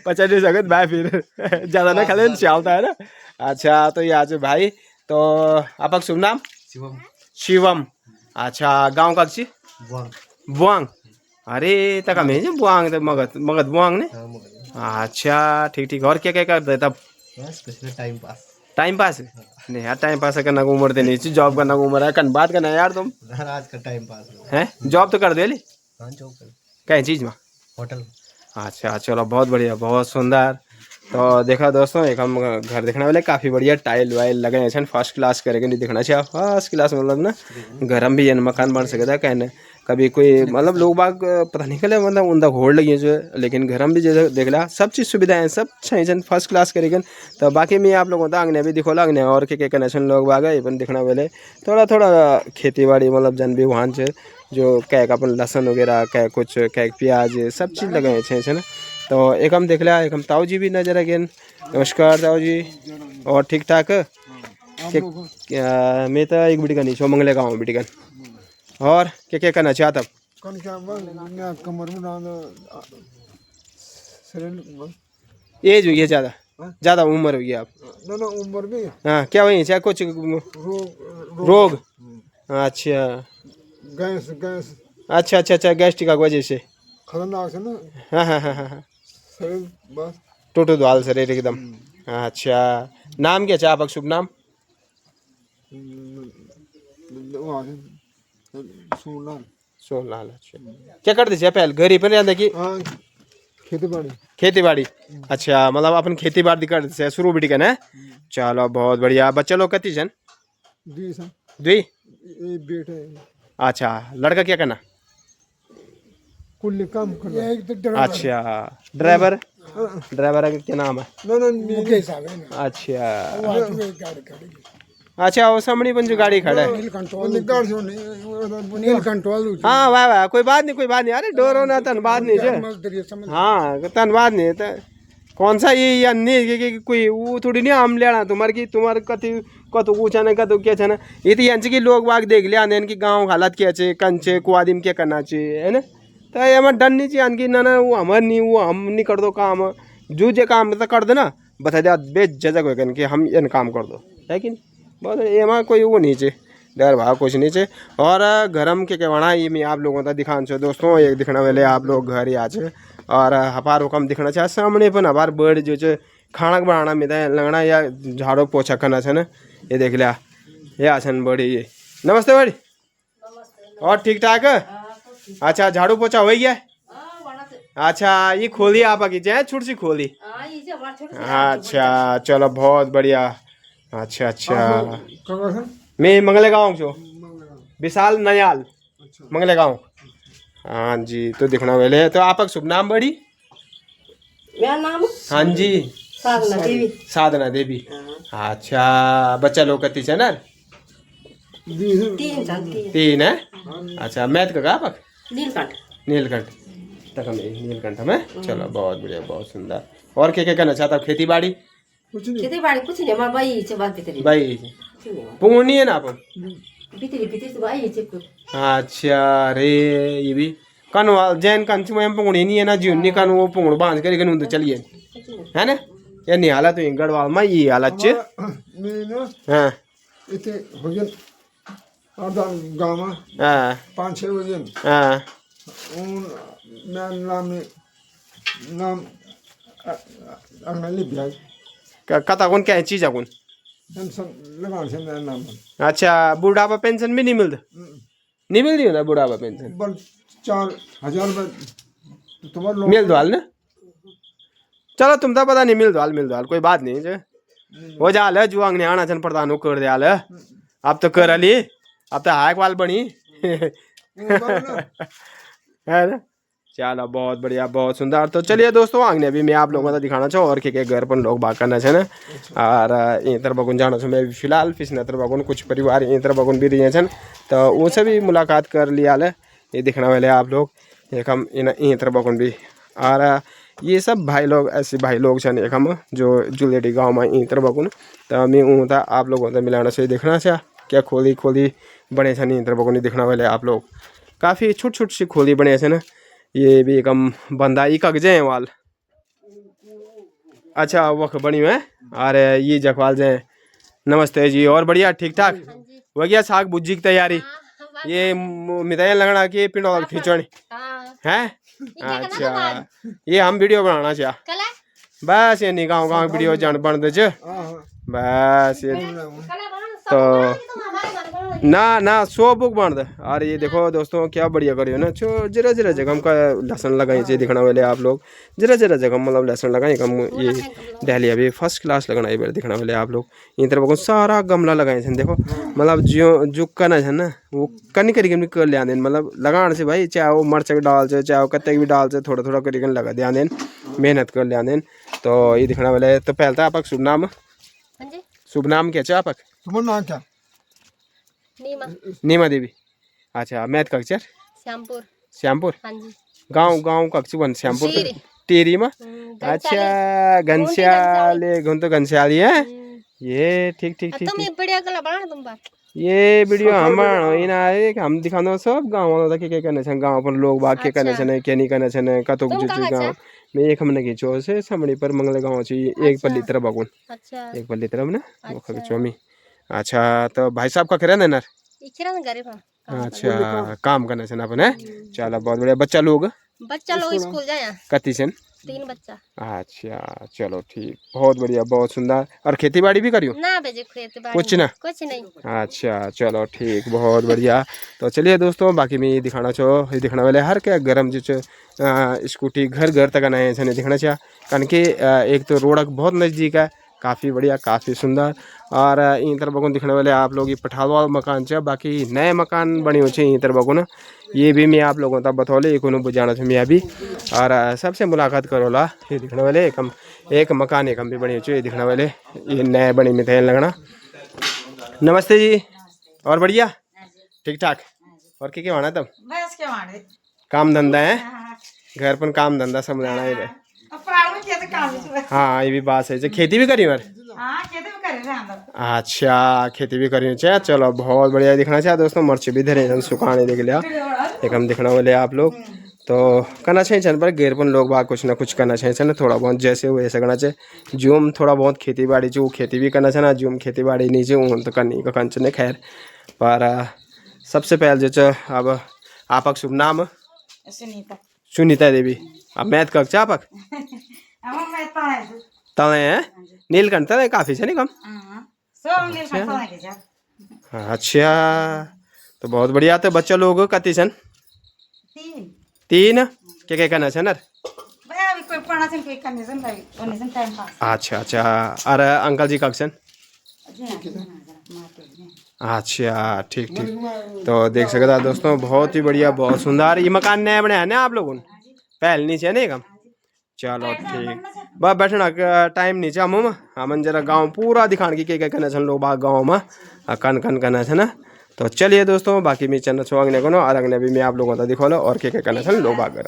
पचा नहीं सकत भाई फिर ज्यादा ना खाले चालता है ना। अच्छा तो ये आज भाई तो आपका शुभ नाम? शिवम। अच्छा गाँव का अच्छी बुआंग। अरे तक हमें जो बुआंग थे मगध मगध बुआंग ने। अच्छा ठीक ठीक। और क्या क्या करते तब? बस कुछ ना टाइम पास। टाइम पास नहीं यार, टाइम पास करना को उम्र नहीं चाहिए, जॉब करना को उम्र है। कन बात करना है यार तुम आज का टाइम पास है, जॉब तो कर दे ली। हाँ जॉब कर क्या चीज में? होटल। अच्छा चलो बहुत बढ़िया बहुत सुंदर। तो देखा दोस्तों एक हम घर देखने वाले काफ़ी बढ़िया टाइल वाइल लगे हैं फर्स्ट क्लास करके नहीं दिखना चाहिए फर्स्ट क्लास मतलब ना घर हम भी ये मकान बन सके था कहने कभी कोई मतलब लोग बाग पता नहीं कले मतलब उनका होड़ लगी जो है, लेकिन घर हम भी जैसे देख ला सब चीज़ सुविधाएं सब चाहिए फर्स्ट क्लास करेगा। तो बाकी मैं आप लोगों को आगने भी दिखो लगने और के कनेक्शन लोग बाग है दिखना वाले थोड़ा थोड़ा खेती बाड़ी मतलब जन भी वहाँ से जो कैक अपन लहसन वगैरह कै कुछ कैक प्याज सब चीज़ लगे हैं ना। तो एक हम देख लिया एक हम ताऊ जी भी नजर अगेन। नमस्कार ताऊ जी और ठीक ठाक मैं तो एक बिटिकन नहीं छो मंगले गाँव बिटिकन और क्या करना चाहता कमर में एज हुई है ज़्यादा ज़्यादा उम्र हुई है आप? ना उम्र भी हाँ क्या हुई चाहे कुछ रोग? अच्छा गैस गैस अच्छा अच्छा अच्छा गैस्ट्रिक की वजह से खतरनाक है ना। हाँ हाँ हाँ हाँ शरीर बस टोटो द्वाल शरीर एकदम। अच्छा नाम क्या चाह आपका शुभ नाम? सोना सोनलाल। अच्छा क्या करते थे पहले घर ही पर रहते कि खेती बाड़ी? खेती बाड़ी। अच्छा मतलब अपन खेती बाड़ी करते थे शुरू बिटी का ना। चलो बहुत बढ़िया। बच्चे लोग कती जन? दुई बेटे। अच्छा लड़का क्या करना? कुल काम करना। अच्छा ड्राइवर ड्राइवर का क्या नाम है? मुकेश अच्छा अच्छा वो सामने बन जो गाड़ी खड़ा है नील कंट्रोल। हाँ वाह वाह कोई बात नहीं अरे डोरो ना धनबाद नहीं से हाँ धनबाद नहीं तो कौन सा ये या नहीं कि कोई वो थोड़ी नहीं आम लेना तुम्हारे की तुम्हारे कति कत ऊँचा नहीं कत क्या छे ना ये तो यांचे की लोग बाग देख लिया इनकी गाँव हालत क्या चे कंचे को आदमी क्या करना चाहिए है ना। तो ये हमारे डर नहीं चाहिए अनकी ना वो हमारे नहीं वो हम नहीं कर दो काम जो जे काम तो कर दो ना बता दे बेच जजक हो कि हम इन काम कर दो है कि नहीं। बहुत एमा कोई वो नहीं चाहिए डर भाव कुछ नहीं चाहिए। और गरम के कहना ये मैं आप लोगों का दिखाना चाहिए दोस्तों एक दिखने वाले आप लोग घर ही आ जाए और हपार हुकम दिखना चाहिए सामने पर हमार बर्ड जो है खाना बनाना में लगना या झाड़ू पोछा करना है ना। ये देख लिया ये आसन बड़ी ये नमस्ते बड़ी और ठीक ठाक। अच्छा झाड़ू पोछा हो गया? अच्छा ये खोली आप आगे चाहे छुट सी खोली? अच्छा चलो बहुत बढ़िया। अच्छा अच्छा मैं मंगले गाँव जो विशाल नयाल मंगले गाँव। हाँ जी तो दिखना वाले तो आपका शुभ नाम बड़ी? मेरा नाम हाँ जी साधना देवी। साधना देवी। अच्छा बच्चा लोग कती है ना? तीन है। अच्छा मैथ का आप? नीलकंठ तक नीलकंठ में। चलो बहुत बढ़िया बहुत सुंदर। और क्या करना चाहता खेती बाड़ी? खेती बाड़ी कुछ नहीं हमारा भाई से बात भीतरी भाई पुंगनी है ना अपन भीतरी भीतरी से भाई से कुछ। अच्छा रे ये भी कन जैन कन में पुंगड़ी नहीं है ना जीवन नहीं कन वो पुंगड़ बांध कर तो चलिए है ना। ये नहीं हालत तो गढ़वाल में ये हालत चे। हाँ इतने भजन गाँव में हाँ 5-6 भजन हाँ नाम ब्याज कता कौन क्या चीज है कौन? लगा से मेरा नाम। अच्छा बुढ़ापा पेंशन भी नहीं मिलता? नहीं मिलती हो ना बुढ़ापा पेंशन? 4,000 तुम्हारे मिल दो हाल ना। चलो तुम तो पता नहीं मिल दो हाल कोई बात नहीं जो हो जा हाल जुआंग ने आना चन प्रधान कर दे हाल अब तो कर ली अब तो हाक वाल बनी है ना। चलो बहुत बढ़िया बहुत सुंदर। तो चलिए दोस्तों आगे भी मैं आप लोगों को दिखाना चाहूँ और के घर पर लोग बात करना है ना और इन तरह बगुन जाना मैं फिलहाल फिर नतर बगुन कुछ परिवार इन तरह बगुन भी रही छन तो उनसे भी मुलाकात कर लिया है। ये दिखने वाले आप लोग एक हम इन तरह बगुन भी और ये सब भाई लोग ऐसे भाई लोग छन एक हम जो जुलेटी गाँव में इन तरह बगुन तो मैं उनका आप लोगों से मिलाना से देखना चाह क्या खोली खोली बने छन इन तरह बगुन दिखने वाले आप लोग काफ़ी छोट छोट सी खोली बने छे ना। ये भी एक हम बंदा ई कगजे हैं वाल। अच्छा वख बनी है अरे ये जखवाल जे नमस्ते जी और बढ़िया ठीक ठाक हो गया साग भुज्जी की तैयारी ये मिताई लगना कि पिंडोल खिचड़ी हैं अच्छा ये हम वीडियो बनाना चाह बस ये नहीं गाँव गाँव वीडियो जान बन दे बस ये तो ना ना 100 बुक बन दे। और ये देखो दोस्तों क्या बढ़िया करियो ना जरा जरा जगह हम का लहसन लगाई चाहिए दिखना वाले आप लोग जरा जरा जगह मतलब लहसन लगाए हम ये डहलिया भी फर्स्ट क्लास लगना ये दिखना वाले आप लोग इन तरह को सारा गमला लगाए थे देखो मतलब जो कना है ना वो कनी करी कर लिया मतलब लगाने से भाई चाहे वो मर्च डाल से चाहे वो कत्ते भी डाल से थोड़ा थोड़ा करी लगा दिया मेहनत कर लिया तो ये दिखना वाले तो पहले आप शुभ नाम क्या चाह आपक तुम्हारा नाम क्या नीमा देवी अच्छा मैथ कक्षर श्यामपुर श्यामपुर हाँ जी गाँव कक्षु बन श्यामपुर टेरी में अच्छा घनश्याले तो घनश्याली है ये ठीक ठीक ठीक तुम ये बढ़िया कला बना तुम बात ये वीडियो हम दिखाना सब गाँव वालों के करने छन गाँव पर लोग बाग के करने छन के नहीं करने छन कतुक जुचु गाँव में एक हमने खींचो से समड़ी पर मंगले गाँव छी एक पल्ली तरफ बगुन अच्छा एक पल्ली तरफ ना वो खींचो मी अच्छा तो भाई साहब का करे ना अच्छा काम करने छन अपन है चलो बहुत बढ़िया बच्चा लोग स्कूल जाया कति छन 3 बच्चा अच्छा चलो ठीक बहुत बढ़िया बहुत सुंदर और खेती बाड़ी भी करियो ना भेजे खेती बाड़ी कुछ नहीं अच्छा चलो ठीक बहुत बढ़िया तो चलिए दोस्तों बाकी मैं दिखाना चाहो दिखने वाले हर क्या गरम जो स्कूटी घर घर तक आए छे दिखना चाह कारण कि एक तो रोड बहुत नज़दीक है काफ़ी बढ़िया काफ़ी सुंदर और इन तरह बगुन दिखने वाले आप लोग ये पठालवा मकान है बाकी नए मकान बने हुए इन तरह बगुन ये भी मैं आप लोगों तक बतौले एक बुझाना था मैं अभी और सबसे मुलाकात करोला ये दिखने वाले एक मकान एक हम भी बने हुए ये दिखने वाले ये नए बनी में थे लगना। नमस्ते जी और बढ़िया ठीक ठाक और क्या होना तब काम धंधा है घर पर काम धंधा सब जाना है हाँ ये भी बात है खेती भी करी यार अच्छा खेती भी करी चाहिए चलो बहुत बढ़िया दिखना चाहिए दोस्तों मर्च भी धरे सुखाने देख लिया एक हम दिखना वाले आप लोग तो करना चाहिए चल पर घेर पर लोग बाग कुछ ना कुछ करना चाहिए ना थोड़ा बहुत जैसे वो ऐसा करना चाहिए जूम थोड़ा बहुत खेती बाड़ी जो खेती भी करना चाहिए ना जूम खेती बाड़ी नहीं चाहिए तो करनी का कंचन है खैर पर सबसे पहले जो अब आपक शुभ नाम सुनीता देवी अब मैथ कक्षा आपक तले हैं नीलकंठ तले काफी है नहीं कम अच्छा तो बहुत बढ़िया तो बच्चा लोग कति छन 3 क्या करना छन अच्छा अच्छा और अंकल जी कक्षन अच्छा ठीक ठीक तो देख सकता दोस्तों बहुत ही बढ़िया बहुत सुंदर ये मकान नया बनाया ना आप लोगों ने पहल नीचे नहीं कम चलो ठीक बस बैठना टाइम नहीं चाहिए हम जरा गांव पूरा दिखाने की क्या करना छन लोग बाग गाँव में कन कन करना है ना तो चलिए दोस्तों बाकी मैं चैनल छो अगने को और अगने भी मैं आप लोगों को दिखा लो और क्या करना छन लोग बाग कर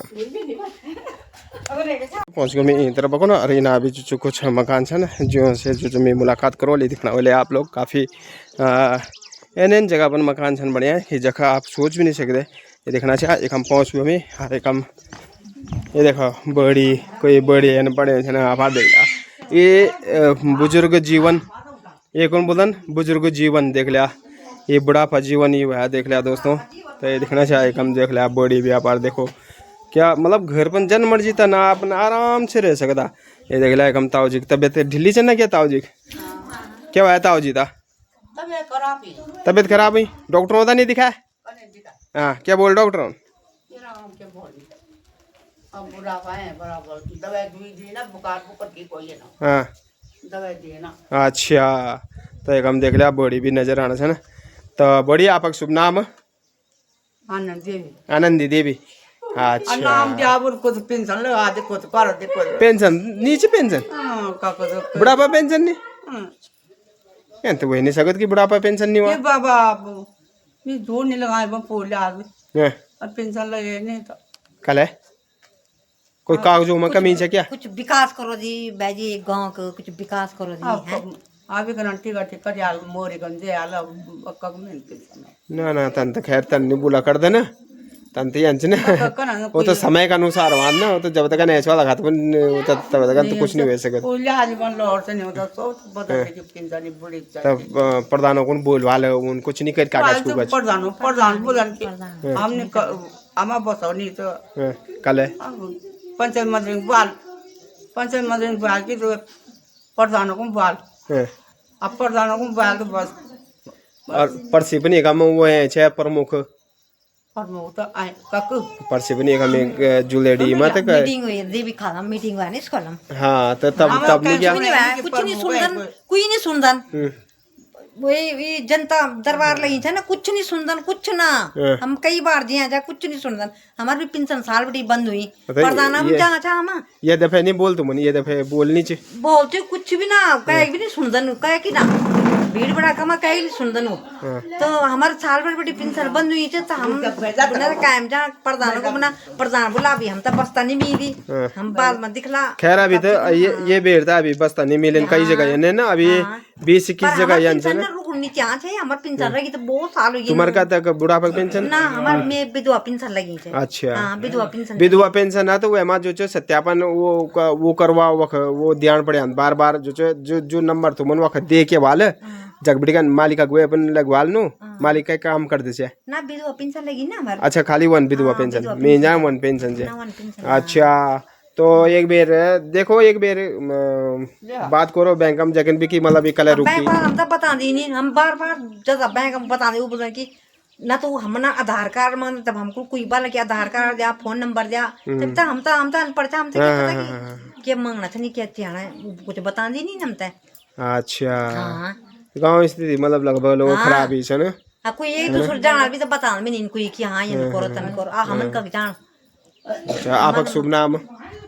पहुँच गए मैं इन तरफ बको ना अरे ना अभी जो कुछ मकान छन जो से जो मैं मुलाकात करो ले दिखना वाले आप लोग काफ़ी एन जगह पर मकान छन बढ़िया ये जगह आप सोच भी नहीं सकते ये देखना चाहिए एक हम पहुँच गए मैं हर एक हम ये देखो बड़ी कोई बड़ी बड़े आप देख ये बुजुर्ग जीवन ये कौन बोलन बुजुर्ग जीवन देख लिया ये बुढ़ापा जीवन ही हुआ देख लिया दोस्तों तो ये देखना चाहिए हम देख लिया बड़ी व्यापार देखो क्या मतलब घर पर जन मर्जी था ना अपना आराम से रह सकता ये देख लिया हम ताऊ जी की तबीयत ढीली चलना क्या ताऊ जी क्या हुआ ताऊ जी था तबीयत खराब हुई डॉक्टरों का नहीं दिखाया हाँ क्या बोल डॉक्टर हाँ अच्छा तो एक हम देख लिया बड़ी भी नजर आना है ना तो बड़ी आपका शुभ नाम आनंदी देवी अच्छा नाम पेंशन लगा दे पेंशन नीचे पेंशन बुढ़ापा पेंशन नहीं तो वही नहीं सकत कि बुढ़ापा पेंशन नहीं हुआ बाबा मैं जोर नहीं लगाए बोले आदमी और पेंशन लगे नहीं तो कल है कोई कागजों में कमी है क्या कुछ विकास करो जी बाजी गांव को कुछ विकास करो जी अभी ठीक है ठीक है मोरी गंजे आला ना ना तन तो खैर तन नहीं बुला कर देना तन तो ना वो तो समय के अनुसार मानना वो तो जब तक ऐसा लगा तो तब तक तो कुछ नहीं हो सकता तब प्रधानों को बोलवा लो उन कुछ नहीं कर कागज प्रधान बोला हमने आमा बसौनी तो कल है पंचायत मंत्री बाल की तो प्रधानों को बाल अब प्रधानों को बाल तो बस और परसी पनि काम वो है छे प्रमुख प्रमुख तो आए काकू परसी पनि काम जुलेडी मत का मीटिंग हुई देवी खाना मीटिंग हुआ नहीं स्कूल में हाँ तो तब नहीं क्या कुछ नहीं सुनदन कोई नहीं सुनदन वही जनता दरबार लगी थे ना कुछ नहीं सुनदन कुछ ना हम कई बार जिया जा कुछ नहीं सुनदन हमारी भी पेंशन साल बड़ी बंद हुई प्रधान हम जहाँ चाह हम ये दफे नहीं बोल तुम ये दफे बोलनी चाहिए बोलते कुछ भी ना कहे भी नहीं सुनदन कहे कि ना भीड़ बड़ा कमा कहे नहीं सुनदन तो हमारे साल भर बड़ी पेंशन बंद हुई थी तो हम कायम जहाँ प्रधानों को बना प्रधान बोला अभी हम तो बस्ता नहीं मिली हम बाद में दिखला खैर अभी तो ये बेर था अभी बस्ता नहीं मिले कई जगह ना अभी 20-21 जगह नीचे हमारे पेंशन लगी तो बहुत साल हो गए तुम्हारे का तक बुढ़ापा पेंशन ना हमारे में विधवा पेंशन लगी थी अच्छा विधवा पेंशन है तो वो जो सत्यापन वो करवा वो ध्यान पड़े बार बार जो नंबर तुम वक्त दे के वाले जगबड़ी का मालिक अगुए अपन लगवाल नु मालिक का काम कर दे ना विधवा पेंशन लगी ना हमारे अच्छा खाली वन विधवा पेंशन मैं जा वन पेंशन से अच्छा तो एक बेर देखो एक बेर बात करो बैंक में जगन भी की मतलब भी कलर रुकी हम तो बता दी नहीं हम बार बार जब बैंक में बता दे वो बोल कि ना तो हम ना आधार कार्ड में तब हमको कोई बार कि आधार कार्ड दिया फोन नंबर दिया तब तक हम तो अनपढ़ था हम तो क्या पता कि मांगना था नहीं क्या थियाना कुछ बता दी नहीं हम तो अच्छा गांव स्थिति मतलब लगभग लोग खराब ही है ना आपको ये दूसरा जान भी तो बता में नहीं कोई कि हाँ ये करो तन करो हमन का जान अच्छा आपका शुभ नाम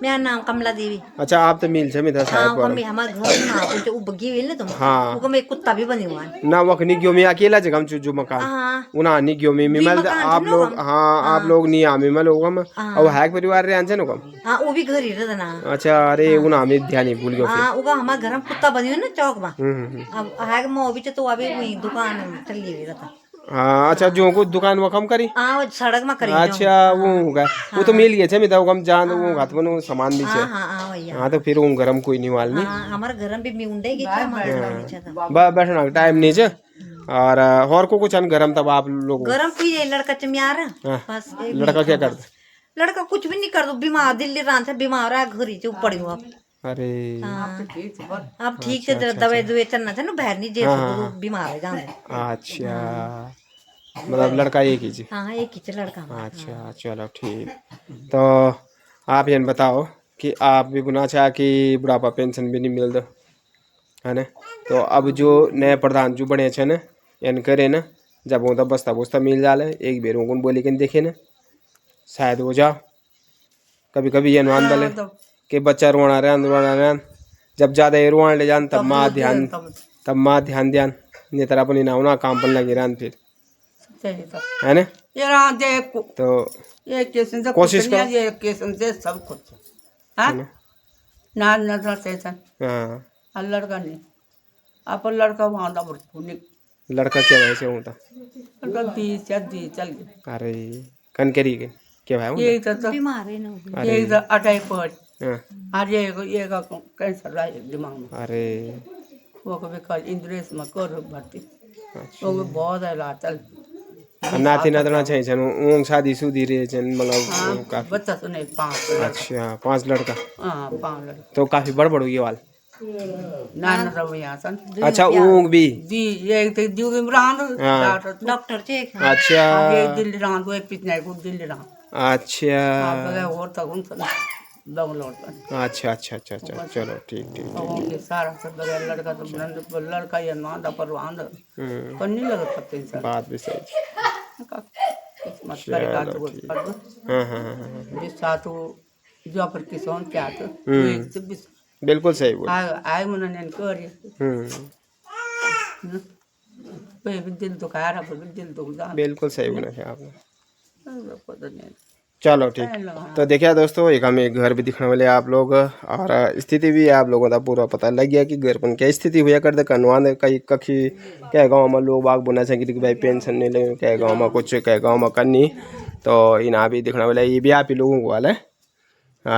मेरा नाम कमला देवी अच्छा आप तो मिल से मिला शायद हाँ हमारे घर ना कुछ बगी हुई ना तुम हाँ वो में कुत्ता भी बने हुआ है ना वो निग्यो में अकेला जगह हम जो मकान उना निग्यो में मिमल आप लोग हाँ आप लोग नहीं आमे मल होगा हम और हैक परिवार रे आंचे नो कम हाँ वो भी घर ही रहता ना अच्छा अरे उना में ध्यान नहीं भूल गयो हाँ उगा हमारे घर में कुत्ता बनी हुई ना चौक में अब हैक में वो भी तो अभी वही दुकान चली हुई रहता हाँ अच्छा जो को दुकान वो कम करी हाँ सड़क में करी अच्छा वो होगा वो तो मिल गए थे मिता कम जान वो हाथ में समान भी छे हाँ तो फिर वो गरम कोई नहीं वाल नहीं हमारे घर में भी मुंडे की बैठना टाइम नहीं छे और को कुछ गरम तब आप लोग गरम पी जाए लड़का चमियार बस लड़का क्या करता लड़का कुछ भी नहीं कर दो बीमार दिल्ली रात से बीमार है घर ही पड़ी हूँ अरे अब ठीक से दवाई दुए चलना था ना बाहर नहीं जे बीमार है जाने अच्छा मतलब लड़का एक ही जी हाँ एक ही लड़का अच्छा चलो ठीक तो आप ये बताओ कि आप भी गुना चाह कि बुढ़ापा पेंशन भी नहीं मिल दो है ना तो अब जो नए प्रधान जो बने छे ना इन करे ना जब वो बस्ता बुस्ता मिल जाले एक बेर उनको बोली के देखे ना शायद हो जाओ कभी कभी ये नुआन दले कि बच्चा रोना रहा जब ज्यादा ये रोना ले जान तब माँ ध्यान नहीं तरह अपनी ना काम पर लगी रहन फिर है ना ये तो ये कोशिश करो ये से सब कुछ हाँ ना नजर से हाँ लड़का नहीं आप लड़का वहाँ लड़का क्या वैसे होता लड़का दी चल गया अरे कनकरी के क्या भाई ये तो बीमार है ना ये तो अटैक पड़ आज ये का कैंसर रहा दिमाग में अरे वो कभी कल इंद्रेश में कर भर्ती वो भी बहुत है लाचल नाती नातना चाहिए छन उंग शादी सुधी रे छन मतलब काफी बच्चा तो नहीं 5 अच्छा 5 लड़का हाँ 5 लड़का तो काफी बड़ ये वाल ना रहो यहाँ सन अच्छा ऊँग भी दी ये तो ड्यूटी में रहा डॉक्टर चेक अच्छा ये दिल्ली रहा तो एक पिछले को दिल्ली रहा अच्छा और तक उन अच्छा अच्छा अच्छा अच्छा चलो ठीक ठीक सारा सब बगैर लड़का तो लड़का ये नांदा पर वांदा पर नहीं लगा पत्ते से बात भी सही मत करेगा तो हाँ हाँ हाँ जिस साथो जो पर किसान क्या तो बिल्कुल सही बोल आए मन ने कर पे दिल तो कह रहा पर दिल तो बिल्कुल सही बोला है आपने चलो ठीक तो देखिए दोस्तों एक हमें घर भी दिखने वाले आप लोग और स्थिति भी आप लोगों का पूरा पता लग गया कि घर पर क्या स्थिति हुआ करते कनवान कई कखी क्या गांव में लोग बाग बोना चाहिए कि भाई पेंशन नहीं ले क्या गांव में कुछ क्या गांव में करनी तो इन्हें भी दिखने वाला ये भी आप ही लोगों को वाला है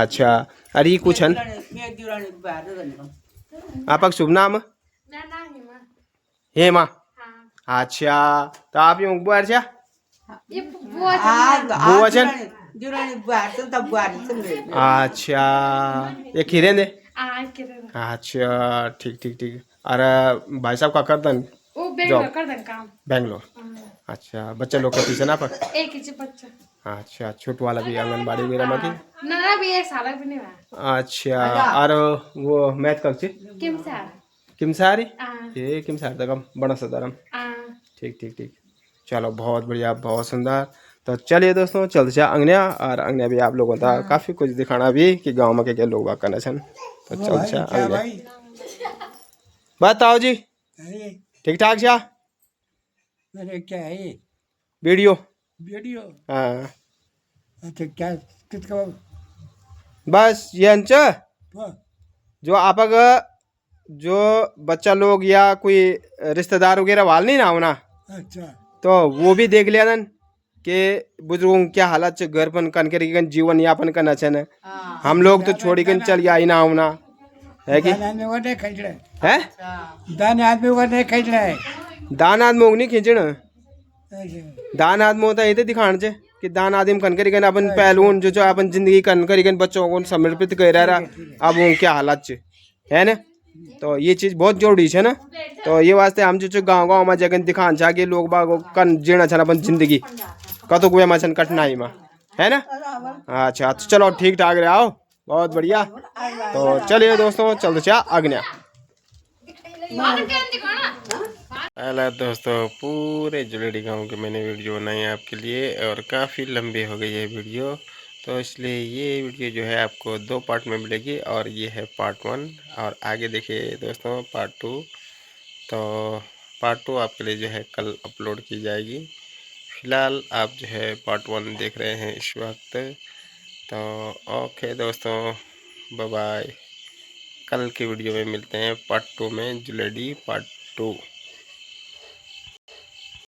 अच्छा अरे कुछ आपका शुभ नाम हेमा अच्छा तो आप यूँ बाहर जा बुआ चन जुरानी बुआर से तब बुआर से मिल अच्छा ये खीरे ने अच्छा ठीक ठीक ठीक। और भाई साहब का करतन बेंगलोर। अच्छा बच्चा लोग का पीछे ना पर एक ही बच्चा। अच्छा छोटू वाला भी आंगनबाड़ी वगैरह में की ना भी एक साल भी नहीं हुआ। अच्छा और वो मैथ कब से किमसारी हाँ। ये किमसार तक हम बड़ा सदरम ठीक ठीक ठीक। चलो बहुत बढ़िया बहुत सुंदर। तो चलिए दोस्तों चलते जा अंगनिया और अंगनिया भी आप लोगों का काफ़ी कुछ दिखाना भी कि गांव में क्या लोग बात करना छन। तो चलते जा अंगनिया बताओ जी ठीक ठाक छा अरे क्या है ये वीडियो वीडियो? हाँ अच्छा क्या किसका? बस ये अंच जो आपक जो बच्चा लोग या कोई रिश्तेदार वगैरह वाल नहीं ना होना अच्छा तो वो भी देख लिया नन कि बुजुर्गों की क्या हालत है घर पर कन कर जीवन यापन करना चाहिए। हम लोग तो छोड़ी कर चल गया ना होना है कि आदमी को नहीं खींच रहे है दान आदमी को नहीं खींच रहे दान आदमी को नहीं खींचना दान आदमी होता ये दिखाने से कि दान आदमी कन कर अपन पहलून जो अपन जिंदगी कन कर बच्चों को समर्पित कर रहा अब वो क्या हालत है ना। तो ये चीज़ बहुत जरूरी है ना। तो ये वास्ते हम जो गाँव गाँव में जगह दिखान छा कि लोग बाग कन जीना छन अपन जिंदगी कतो कोई में कठिनाई में है ना। अच्छा तो चलो ठीक ठाक रहे आओ बहुत बढ़िया। तो चलिए दोस्तों चलते चा अग्निया। हेलो दोस्तों पूरे जुलेडी गांव के मैंने वीडियो बनाई है आपके लिए और काफ़ी लंबी हो गई है वीडियो। तो इसलिए ये वीडियो जो है आपको 2 पार्ट में मिलेगी और ये है पार्ट 1 और आगे देखिए दोस्तों पार्ट 2। तो पार्ट 2 आपके लिए जो है कल अपलोड की जाएगी। फ़िलहाल आप जो है पार्ट 1 देख रहे हैं इस वक्त। तो ओके दोस्तों बाय बाय। कल की वीडियो में मिलते हैं पार्ट 2 में जुलेडी पार्ट 2।